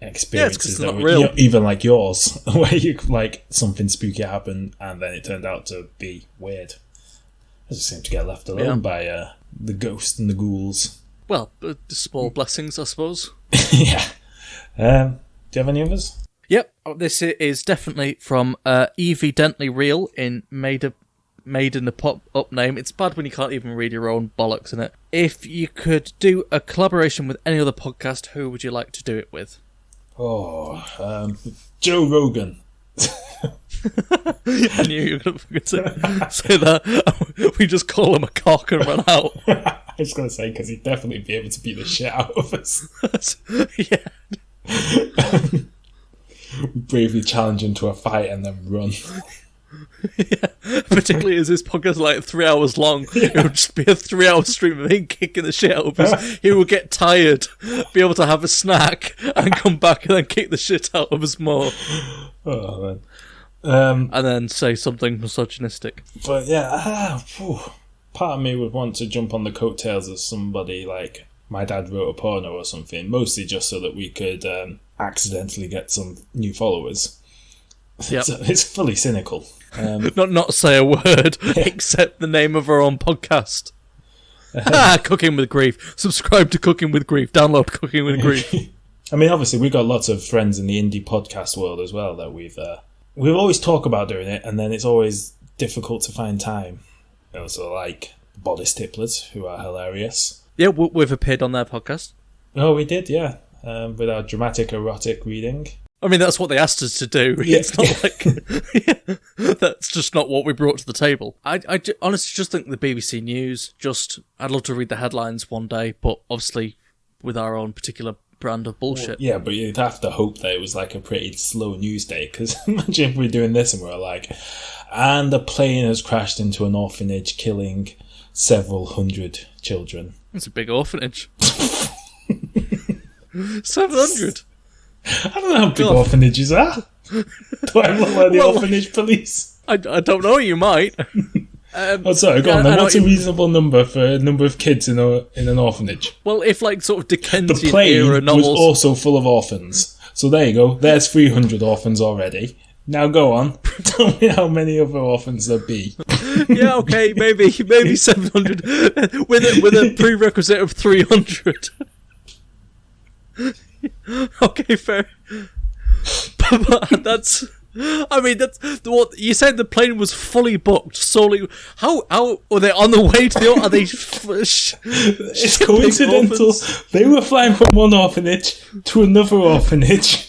experiences that were even like yours, where you something spooky happened and then it turned out to be weird. I just seem to get left alone by the ghosts and the ghouls. Well, small blessings, I suppose. Yeah. Do you have any others? Yep, this is definitely from Evidently Real in Made in the pop-up name. It's bad when you can't even read your own bollocks in it. If you could do a collaboration with any other podcast, who would you like to do it with? Joe Rogan. I knew you were going to say that. We just call him a cock and run out. I was going to say, because he'd definitely be able to beat the shit out of us. Yeah. Bravely challenge him to a fight and then run. Particularly as this podcast is like 3 hours long, it would just be a 3-hour stream of him kicking the shit out of us. He would get tired, be able to have a snack, and come back and then kick the shit out of us more. Oh, man. And then say something misogynistic. But yeah, part of me would want to jump on the coattails of somebody like my dad wrote a porno or something, mostly just so that we could accidentally get some new followers. Yep. So it's fully cynical. Not say a word except the name of our own podcast. Cooking with Grief. Subscribe to Cooking with Grief. Download Cooking with Grief. I mean, obviously, we've got lots of friends in the indie podcast world as well that we've always talk about doing it, and then it's always difficult to find time. So, like Body Stipplers, who are hilarious. Yeah, we've appeared on their podcast. Oh, we did, yeah, with our dramatic erotic reading. I mean, that's what they asked us to do. Yeah. It's not like... that's just not what we brought to the table. I honestly just think the BBC News, I'd love to read the headlines one day, but obviously with our own particular brand of bullshit. Yeah, but you'd have to hope that it was like a pretty slow news day, because imagine if we're doing this and we're like, and a plane has crashed into an orphanage, killing several hundred children. It's a big orphanage. 700. I don't know how big orphanages are. Do I look like the orphanage police? I don't know, you might. Sorry, go on then. What's a reasonable number for a number of kids in an orphanage? Well, if like sort of The Dickensian plane era novels... was also full of orphans. So there you go. There's 300 orphans already. Now go on. Tell me how many other orphans there be. Yeah, okay, maybe 700 with a prerequisite of 300. Okay, fair. But that's what you said. The plane was fully booked solely. How were they on the way to the? Are they? It's coincidental. They were flying from one orphanage to another orphanage.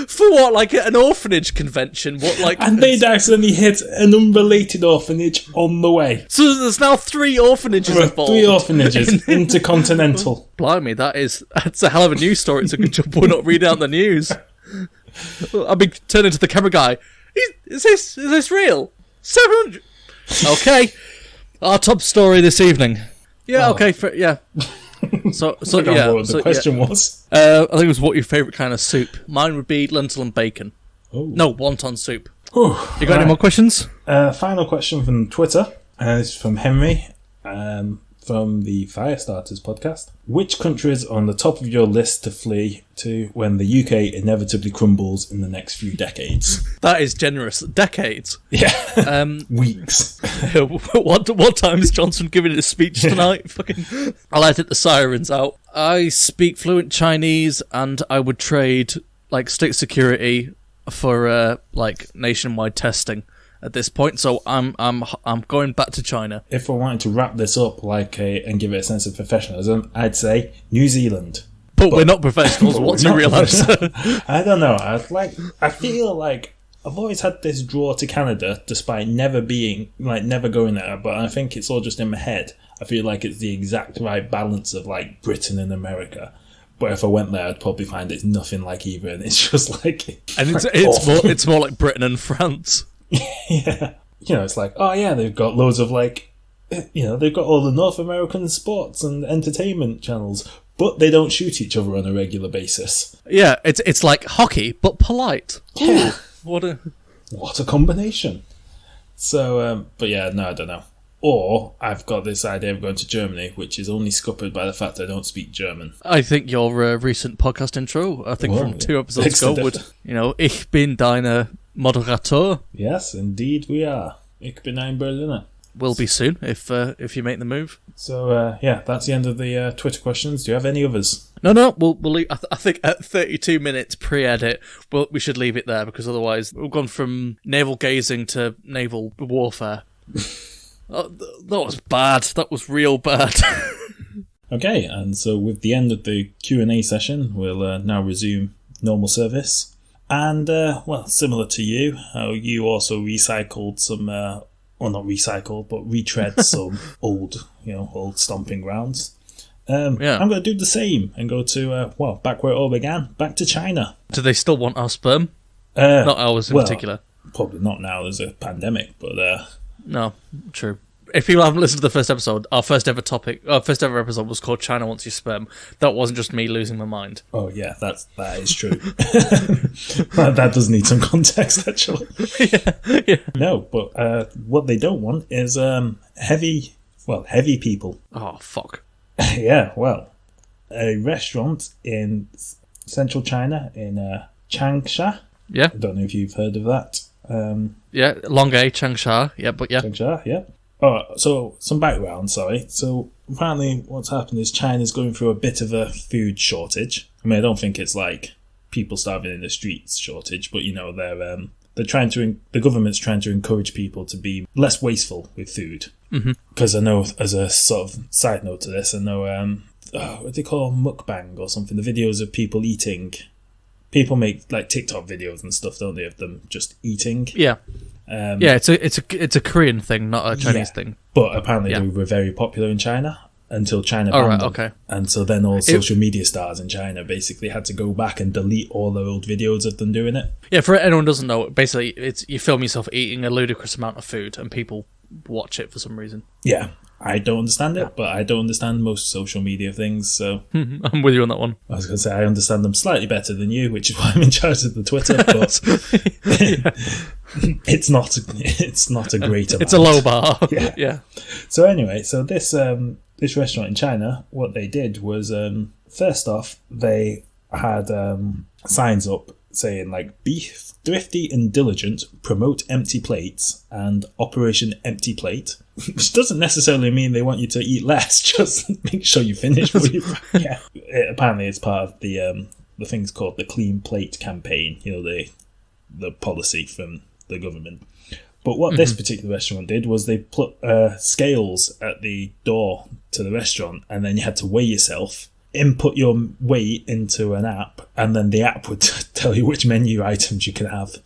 For what, like an orphanage convention? What, like? And they'd accidentally hit an unrelated orphanage on the way. So there's now 3 orphanages There were involved. 3 orphanages, intercontinental. Blimey, that's a hell of a news story. It's a good job we're not reading out the news. I'll be turning to the camera guy. Is this real? 700. Okay, our top story this evening. Yeah. Oh. Okay. Yeah. So yeah. What the question was. I think it was what your favourite kind of soup. Mine would be lentil and bacon. Ooh. No, wonton soup. Ooh, You got any more questions? Final question from Twitter. It's from Henry, from the Firestarters podcast. Which countries are on the top of your list to flee to when the UK inevitably crumbles in the next few decades? That is generous. Decades. Yeah. Weeks. What time is Johnson giving his speech tonight? Fucking, I'll edit the sirens out. I speak fluent Chinese, and I would trade like state security for like nationwide testing at this point. So I'm going back to China. If I wanted to wrap this up and give it a sense of professionalism, I'd say New Zealand. But we're not professionals. What's your real answer? I don't know. I feel like I've always had this draw to Canada, despite never going there. But I think it's all just in my head. I feel like it's the exact right balance of like Britain and America. But if I went there, I'd probably find it's nothing like either, and it's just like. And it's more like Britain and France. Yeah, it's like, oh yeah, they've got loads of like, they've got all the North American sports and entertainment channels, but they don't shoot each other on a regular basis. Yeah, it's like hockey but polite. Yeah, What what a combination. So, but yeah, no, I don't know. Or I've got this idea of going to Germany, which is only scuppered by the fact I don't speak German. I think your recent podcast intro, from 2 episodes ago, would Ich bin deine Moderator. Yes, indeed we are. Ich bin ein Berliner. Will be soon if you make the move. So yeah, that's the end of the Twitter questions. Do you have any others? No, we'll leave. I think at 32 minutes pre-edit, we should leave it there, because otherwise we've gone from navel gazing to naval warfare. That was bad. That was real bad. Okay, and so with the end of the Q&A session, we'll now resume normal service. And, similar to you, how you also recycled some, not recycled, but retread some old stomping grounds. I'm going to do the same and go to, back where it all began, back to China. Do they still want our sperm? Not ours in particular. Probably not now. There's a pandemic, but No, true. If people haven't listened to the first episode, our first ever episode was called China Wants Your Sperm. That wasn't just me losing my mind. oh yeah, that is true. that does need some context, actually. Yeah. No, but what they don't want is heavy people. Oh, fuck. Yeah, well, a restaurant in central China in Changsha. Yeah. I don't know if you've heard of that. Yeah, Long A, Changsha. Yeah, but yeah. Changsha, yeah. Oh, so some background, sorry. So apparently what's happened is China's going through a bit of a food shortage. I mean, I don't think it's like people starving in the streets shortage, but they're trying to, the government's trying to encourage people to be less wasteful with food. Because I know, as a sort of side note to this, I know, what do they call mukbang or something? The videos of people eating. People make like TikTok videos and stuff, don't they, of them just eating? Yeah. Yeah, it's a Korean thing, not a Chinese thing. But apparently they were very popular in China until China banned them. Okay. And so then all social media stars in China basically had to go back and delete all their old videos of them doing it. Yeah, for anyone who doesn't know, basically it's you film yourself eating a ludicrous amount of food and people watch it for some reason. Yeah. I don't understand it, but I don't understand most social media things, so... I'm with you on that one. I was going to say, I understand them slightly better than you, which is why I'm in charge of the Twitter, but... it's not a great amount. It's a low bar. Yeah. So anyway, this restaurant in China, what they did was, first off, they had signs up saying, like, beef, thrifty and diligent, promote empty plates, and Operation Empty Plate, which doesn't necessarily mean they want you to eat less, just make sure you finish what you... Yeah. Apparently it's part of the thing's called the Clean Plate campaign, the policy from the government. But what this particular restaurant did was they put scales at the door to the restaurant, and then you had to weigh yourself, input your weight into an app, and then the app would tell you which menu items you can have.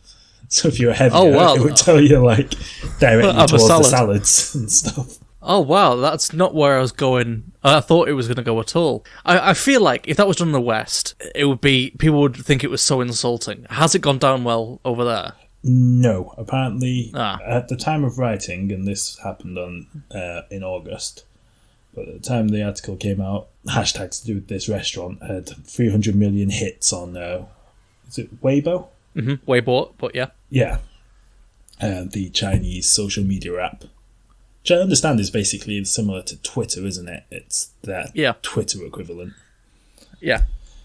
So if you're heavier, it would tell you, like, directly towards the salads and stuff. Oh, wow, that's not where I was going. I thought it was going to go at all. I feel like if that was done in the West, it would be... People would think it was so insulting. Has it gone down well over there? No. Apparently, at the time of writing, and this happened in August, but at the time the article came out, hashtags to do with this restaurant had 300 million hits on... is it Weibo? Weibo, but yeah. Yeah. The Chinese social media app. Which I understand is basically similar to Twitter, isn't it? It's that Twitter equivalent. Yeah.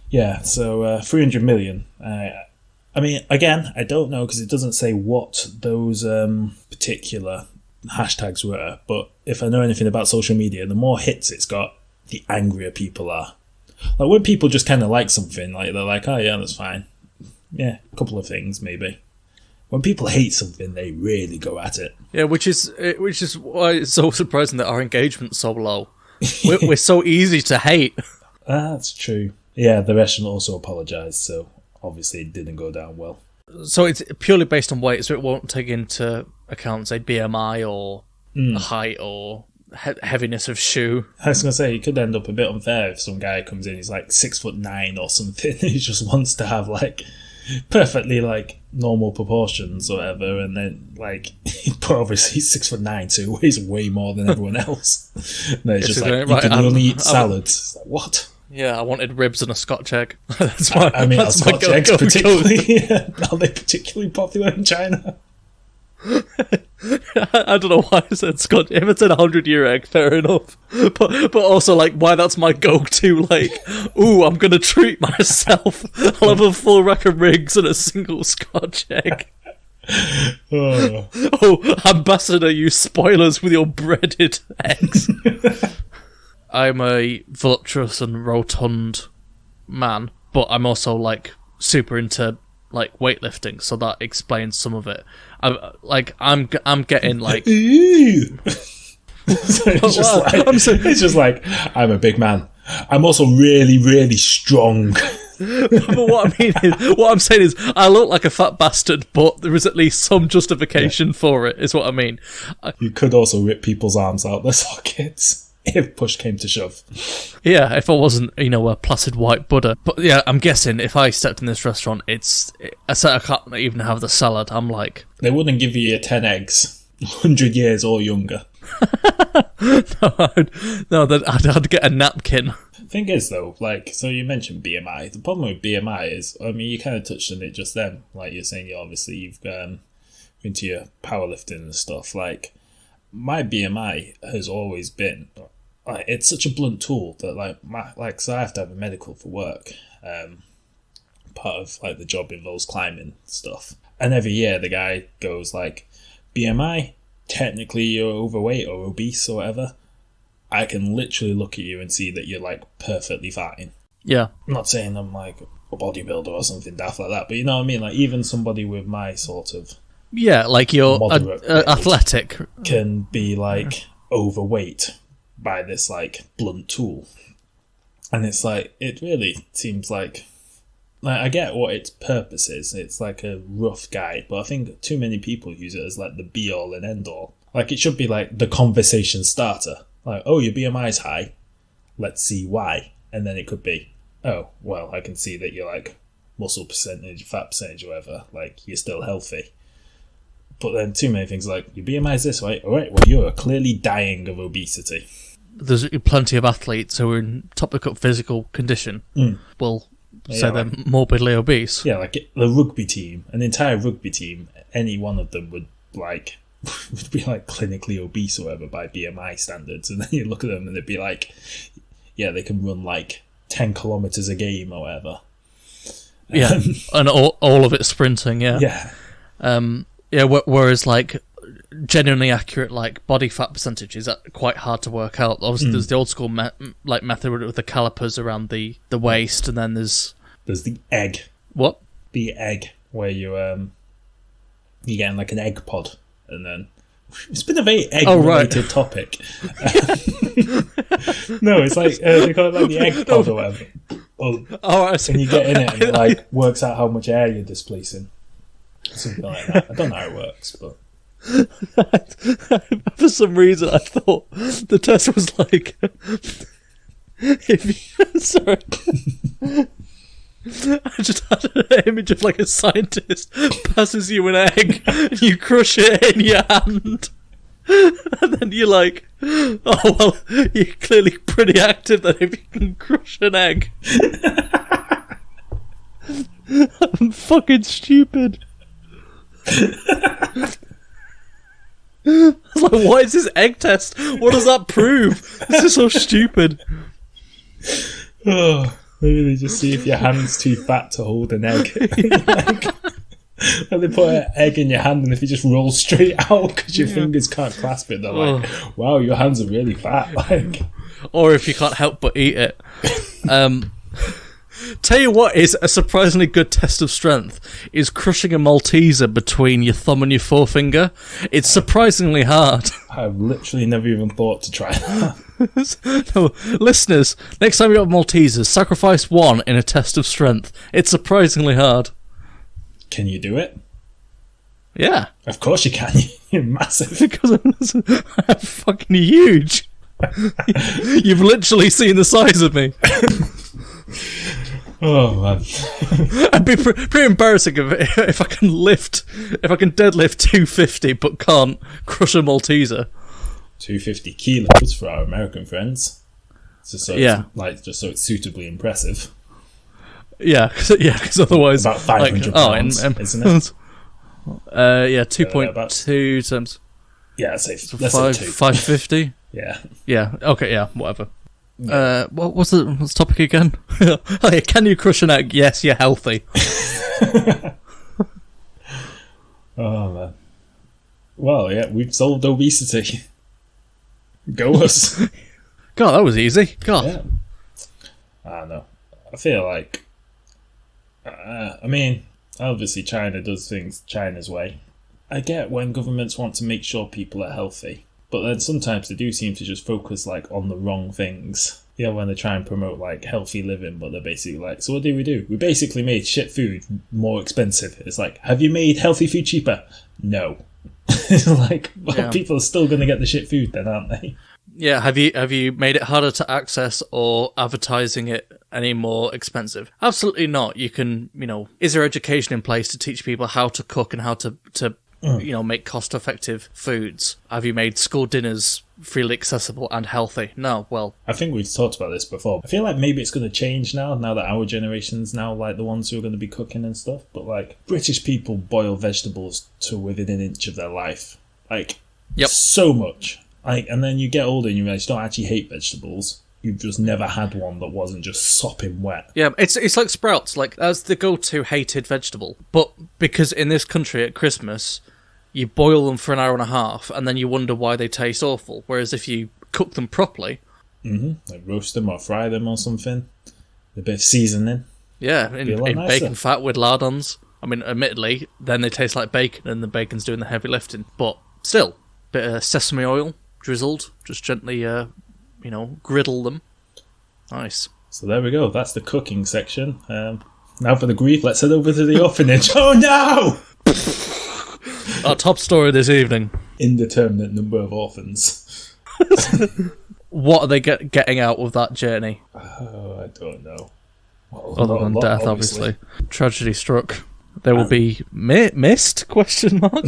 Yeah, so 300 million. I mean, again, I don't know because it doesn't say what those particular hashtags were, but if I know anything about social media, the more hits it's got, the angrier people are. Like when people just kind of like something, like they're like, oh yeah, that's fine. Yeah, a couple of things maybe. When people hate something, they really go at it. Yeah, which is why it's so surprising that our engagement's so low. We're so easy to hate. That's true. Yeah, the restaurant also apologised, so obviously it didn't go down well. So it's purely based on weight, so it won't take into account, say, BMI or height or heaviness of shoe. I was going to say, it could end up a bit unfair if some guy comes in, he's like 6'9" or something, and he just wants to have like perfectly like normal proportions or whatever, and then like, but obviously he's 6'9", so he weighs way more than everyone else. And then it's just like, you can only eat salads. It's like, what? Yeah, I wanted ribs and a Scotch egg. That's Scotch eggs particularly. Are they particularly popular in China? I don't know why I said Scotch. If it said 100-year egg, fair enough. But also, like, why that's my go-to. Like, ooh, I'm gonna treat myself. I'll have a full rack of rigs and a single Scotch egg. Oh, ambassador, you spoilers with your breaded eggs. I'm a voluptuous and rotund man, but I'm also like super into like weightlifting, so that explains some of it. I'm getting like. It's just like I'm a big man. I'm also really, really strong. But what I'm saying is, I look like a fat bastard, but there is at least some justification for it. Is what I mean. You could also rip people's arms out their sockets. if push came to shove. Yeah, if I wasn't, a placid white Buddha. But yeah, I'm guessing if I stepped in this restaurant, I said I can't even have the salad. I'm like... They wouldn't give you your 10 eggs, 100 years or younger. I'd get a napkin. Thing is, though, so you mentioned BMI. The problem with BMI is, you kind of touched on it just then. Like you're saying, you've into your powerlifting and stuff. Like, my BMI has always been, it's such a blunt tool that, so I have to have a medical for work. Part of, the job involves climbing stuff. And every year the guy goes, BMI, technically you're overweight or obese or whatever. I can literally look at you and see that you're, perfectly fine. Yeah. I'm not saying I'm, a bodybuilder or something daft like that, but you know what I mean? Even somebody with my sort of... Yeah, you're athletic. Can be, overweight by this, blunt tool. And it's, it really seems like I get what its purpose is. It's, a rough guide, but I think too many people use it as, the be-all and end-all. It should be, the conversation starter. Oh, your BMI is high. Let's see why. And then it could be, oh, well, I can see that you're, muscle percentage, fat percentage, or whatever. You're still healthy. But then too many things your BMI is this way. All right, well, you're clearly dying of obesity. There's plenty of athletes who are in top-of-cut physical condition will say they're morbidly obese. Yeah, the rugby team, an entire rugby team, any one of them would, would be clinically obese or whatever by BMI standards. And then you look at them and they'd be yeah, they can run 10 kilometers a game or whatever. Yeah, and all of it sprinting, yeah. Yeah. Whereas genuinely accurate body fat percentage is quite hard to work out. Obviously, there's the old school method with the calipers around the waist, and then there's the egg. What? The egg, where you're getting an egg pod, and then it's been a very egg-related topic. No, it's they call it the egg pod or whatever. And you get in it, and it works out how much air you're displacing. Something like that. I don't know how it works, but for some reason I thought the test was sorry. I just had an image of a scientist passes you an egg and you crush it in your hand, and then you're oh well, you're clearly pretty active then if you can crush an egg. I'm fucking stupid. I was what is this egg test? What does that prove? This is so stupid. Oh, maybe they just see if your hand's too fat to hold an egg. And they put an egg in your hand, and if you just roll straight out because your fingers can't clasp it, they're wow, your hands are really fat. Or if you can't help but eat it. Tell you what is a surprisingly good test of strength is crushing a Malteser between your thumb and your forefinger. It's surprisingly hard. I've literally never even thought to try that. No, listeners, next time you have Maltesers, sacrifice one in a test of strength. It's surprisingly hard. Can you do it? Yeah. Of course you can. You're massive. Because I'm fucking huge. You've literally seen the size of me. Oh man, it'd be pretty embarrassing if I can deadlift 250 but can't crush a Malteser. 250 kilos for our American friends. Just so it's suitably impressive. Yeah, because otherwise about 500 pounds, isn't it? 2.2 times. Yeah, let's say 550. Yeah. Yeah. Okay. Yeah. Whatever. What's the topic again? Oh, yeah, can you crush an egg? Yes, you're healthy. Oh man. Well, yeah, we've solved obesity. Go us. God, that was easy. God. Yeah. I don't know. I feel like, obviously China does things China's way. I get when governments want to make sure people are healthy. But then sometimes they do seem to just focus on the wrong things. When they try and promote healthy living, but they're basically so what do? We basically made shit food more expensive. It's have you made healthy food cheaper? No. It's people are still going to get the shit food then, aren't they? Yeah, have you made it harder to access or advertising it any more expensive? Absolutely not. You can, is there education in place to teach people how to cook and how to make cost-effective foods? Have you made school dinners freely accessible and healthy? No, well... I think we've talked about this before. I feel like maybe it's going to change now that our generation's now like the ones who are going to be cooking and stuff. But like, British people boil vegetables to within an inch of their life. Like, so much. Like, and then you get older and you realise you don't actually hate vegetables. You've just never had one that wasn't just sopping wet. Yeah, it's like sprouts. Like, that's the go-to hated vegetable. But because in this country at Christmas, you boil them for an hour and a half, and then you wonder why they taste awful. Whereas if you cook them properly... like roast them or fry them or something. A bit of seasoning. Yeah, in bacon fat with lardons. I mean, admittedly, then they taste like bacon, and the bacon's doing the heavy lifting. But still, bit of sesame oil, drizzled, just gently... griddle them. Nice. So there we go. That's the cooking section. Now for the grief, let's head over to the orphanage. Oh no! Our top story this evening. Indeterminate number of orphans. What are they getting out of that journey? Oh, I don't know. Well, other than death, obviously. Tragedy struck. They will be missed? Question mark.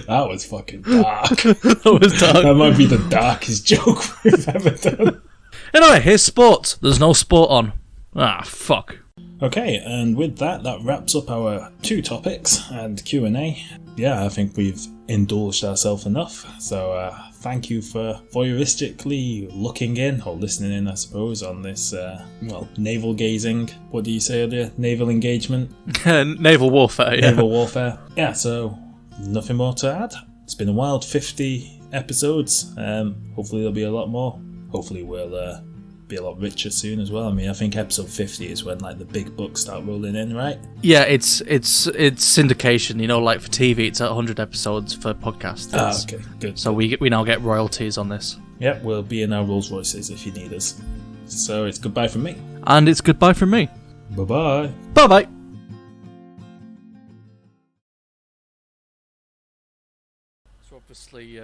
That was fucking dark. That was dark. That might be the darkest joke we've ever done. Anyway, here's sport. There's no sport on. Ah, fuck. Okay, and with that wraps up our 2 topics and Q&A. Yeah, I think we've indulged ourselves enough. So thank you for voyeuristically looking in, or listening in, I suppose, on this, navel gazing. What do you say earlier? Naval engagement? Naval warfare, yeah. Naval warfare. Yeah, so... nothing more to add. It's been a wild 50 episodes. Hopefully there'll be a lot more. Hopefully we'll be a lot richer soon as well. I mean, I think episode 50 is when like the big books start rolling in, right? Yeah, it's syndication. Like for TV, it's 100 episodes for podcasts. Okay, good. So we now get royalties on this. Yep, we'll be in our Rolls Royces if you need us. So it's goodbye from me. And it's goodbye from me. Bye-bye. Bye-bye. Obviously,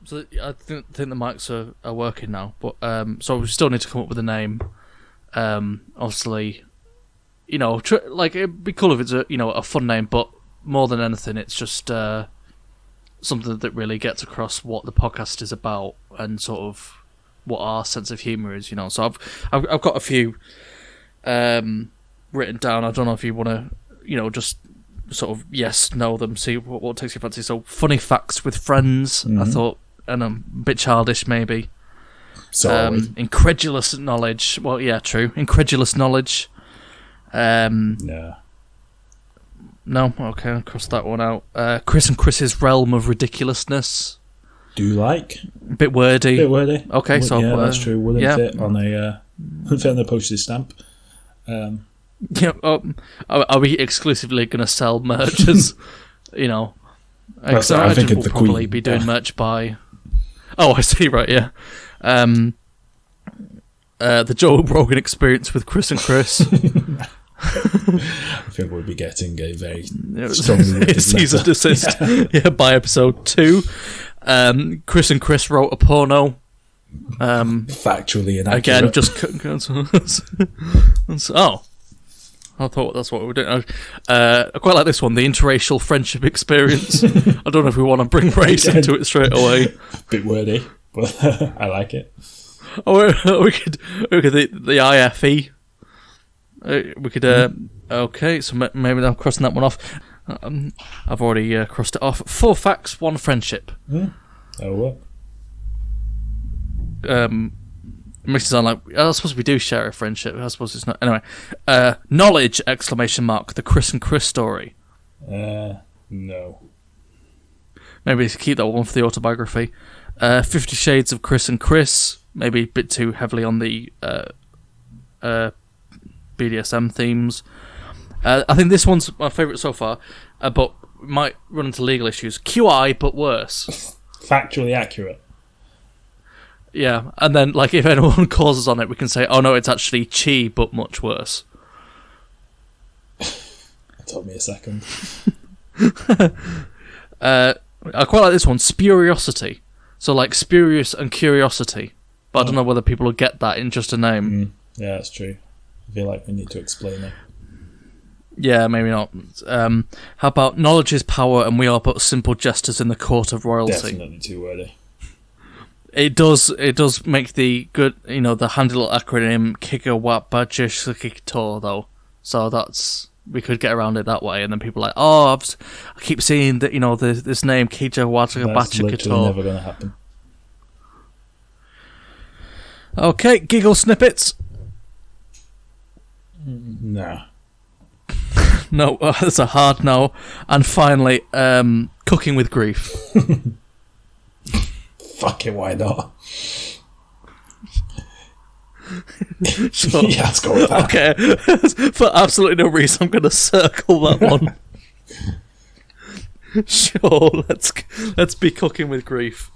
so I think the mics are working now, but so we still need to come up with a name. Obviously, it'd be cool if it's a fun name, but more than anything, it's just something that really gets across what the podcast is about and sort of what our sense of humour is. So I've got a few written down. I don't know if you want to, just. Sort of know them, see what takes your fancy. So funny facts with friends, I thought, and a bit childish maybe. Incredulous knowledge. Well, yeah, true. Incredulous knowledge. No. No. Okay, I'll cross that one out. Chris and Chris's realm of ridiculousness. Do you like? A bit wordy. Okay, so yeah, that's true. Wouldn't fit on a postage stamp. Yeah, are we exclusively going to sell merch as, I think we'll probably be doing merch by... Oh, I see, right, yeah. The Joe Rogan experience with Chris and Chris. I think we'll be getting a very strongly cease and desist by episode 2. Chris and Chris wrote a porno. Factually inaccurate. I thought that's what we were doing. I quite like this one, the interracial friendship experience. I don't know if we want to bring race into it straight away. Bit wordy, but I like it. We could the IFE. We could. Okay, so maybe I'm crossing that one off. I've already crossed it off. 4 facts, 1 friendship. That'll work. Makes it sound like I suppose we do share a friendship. I suppose it's not. Anyway, knowledge! ! The Chris and Chris story. No. Maybe keep that one for the autobiography. 50 Shades of Chris and Chris. Maybe a bit too heavily on the BDSM themes. I think this one's my favourite so far, but might run into legal issues. QI, but worse. Factually accurate. Yeah, and then if anyone calls us on it, we can say, "Oh no, it's actually chi, but much worse." It took me a second. I quite like this one, Spuriosity. So like spurious and curiosity. But I don't know whether people will get that in just a name. Yeah, that's true. I feel like we need to explain it. Yeah, maybe not. How about knowledge is power and we are but simple jesters in the court of royalty? Definitely too wordy. It does make the good, the handy little acronym Kikawapajishikito though. So we could get around it that way, and then people are like, I keep seeing that, this name That's literally Kijawatagabachikito. never going to happen. Okay, giggle snippets. No. No, that's a hard no. And finally, cooking with grief. Fuck it, why not? Sure. Yeah, let's go with that. Okay, for absolutely no reason, I'm going to circle that one. Sure, let's be cooking with grief.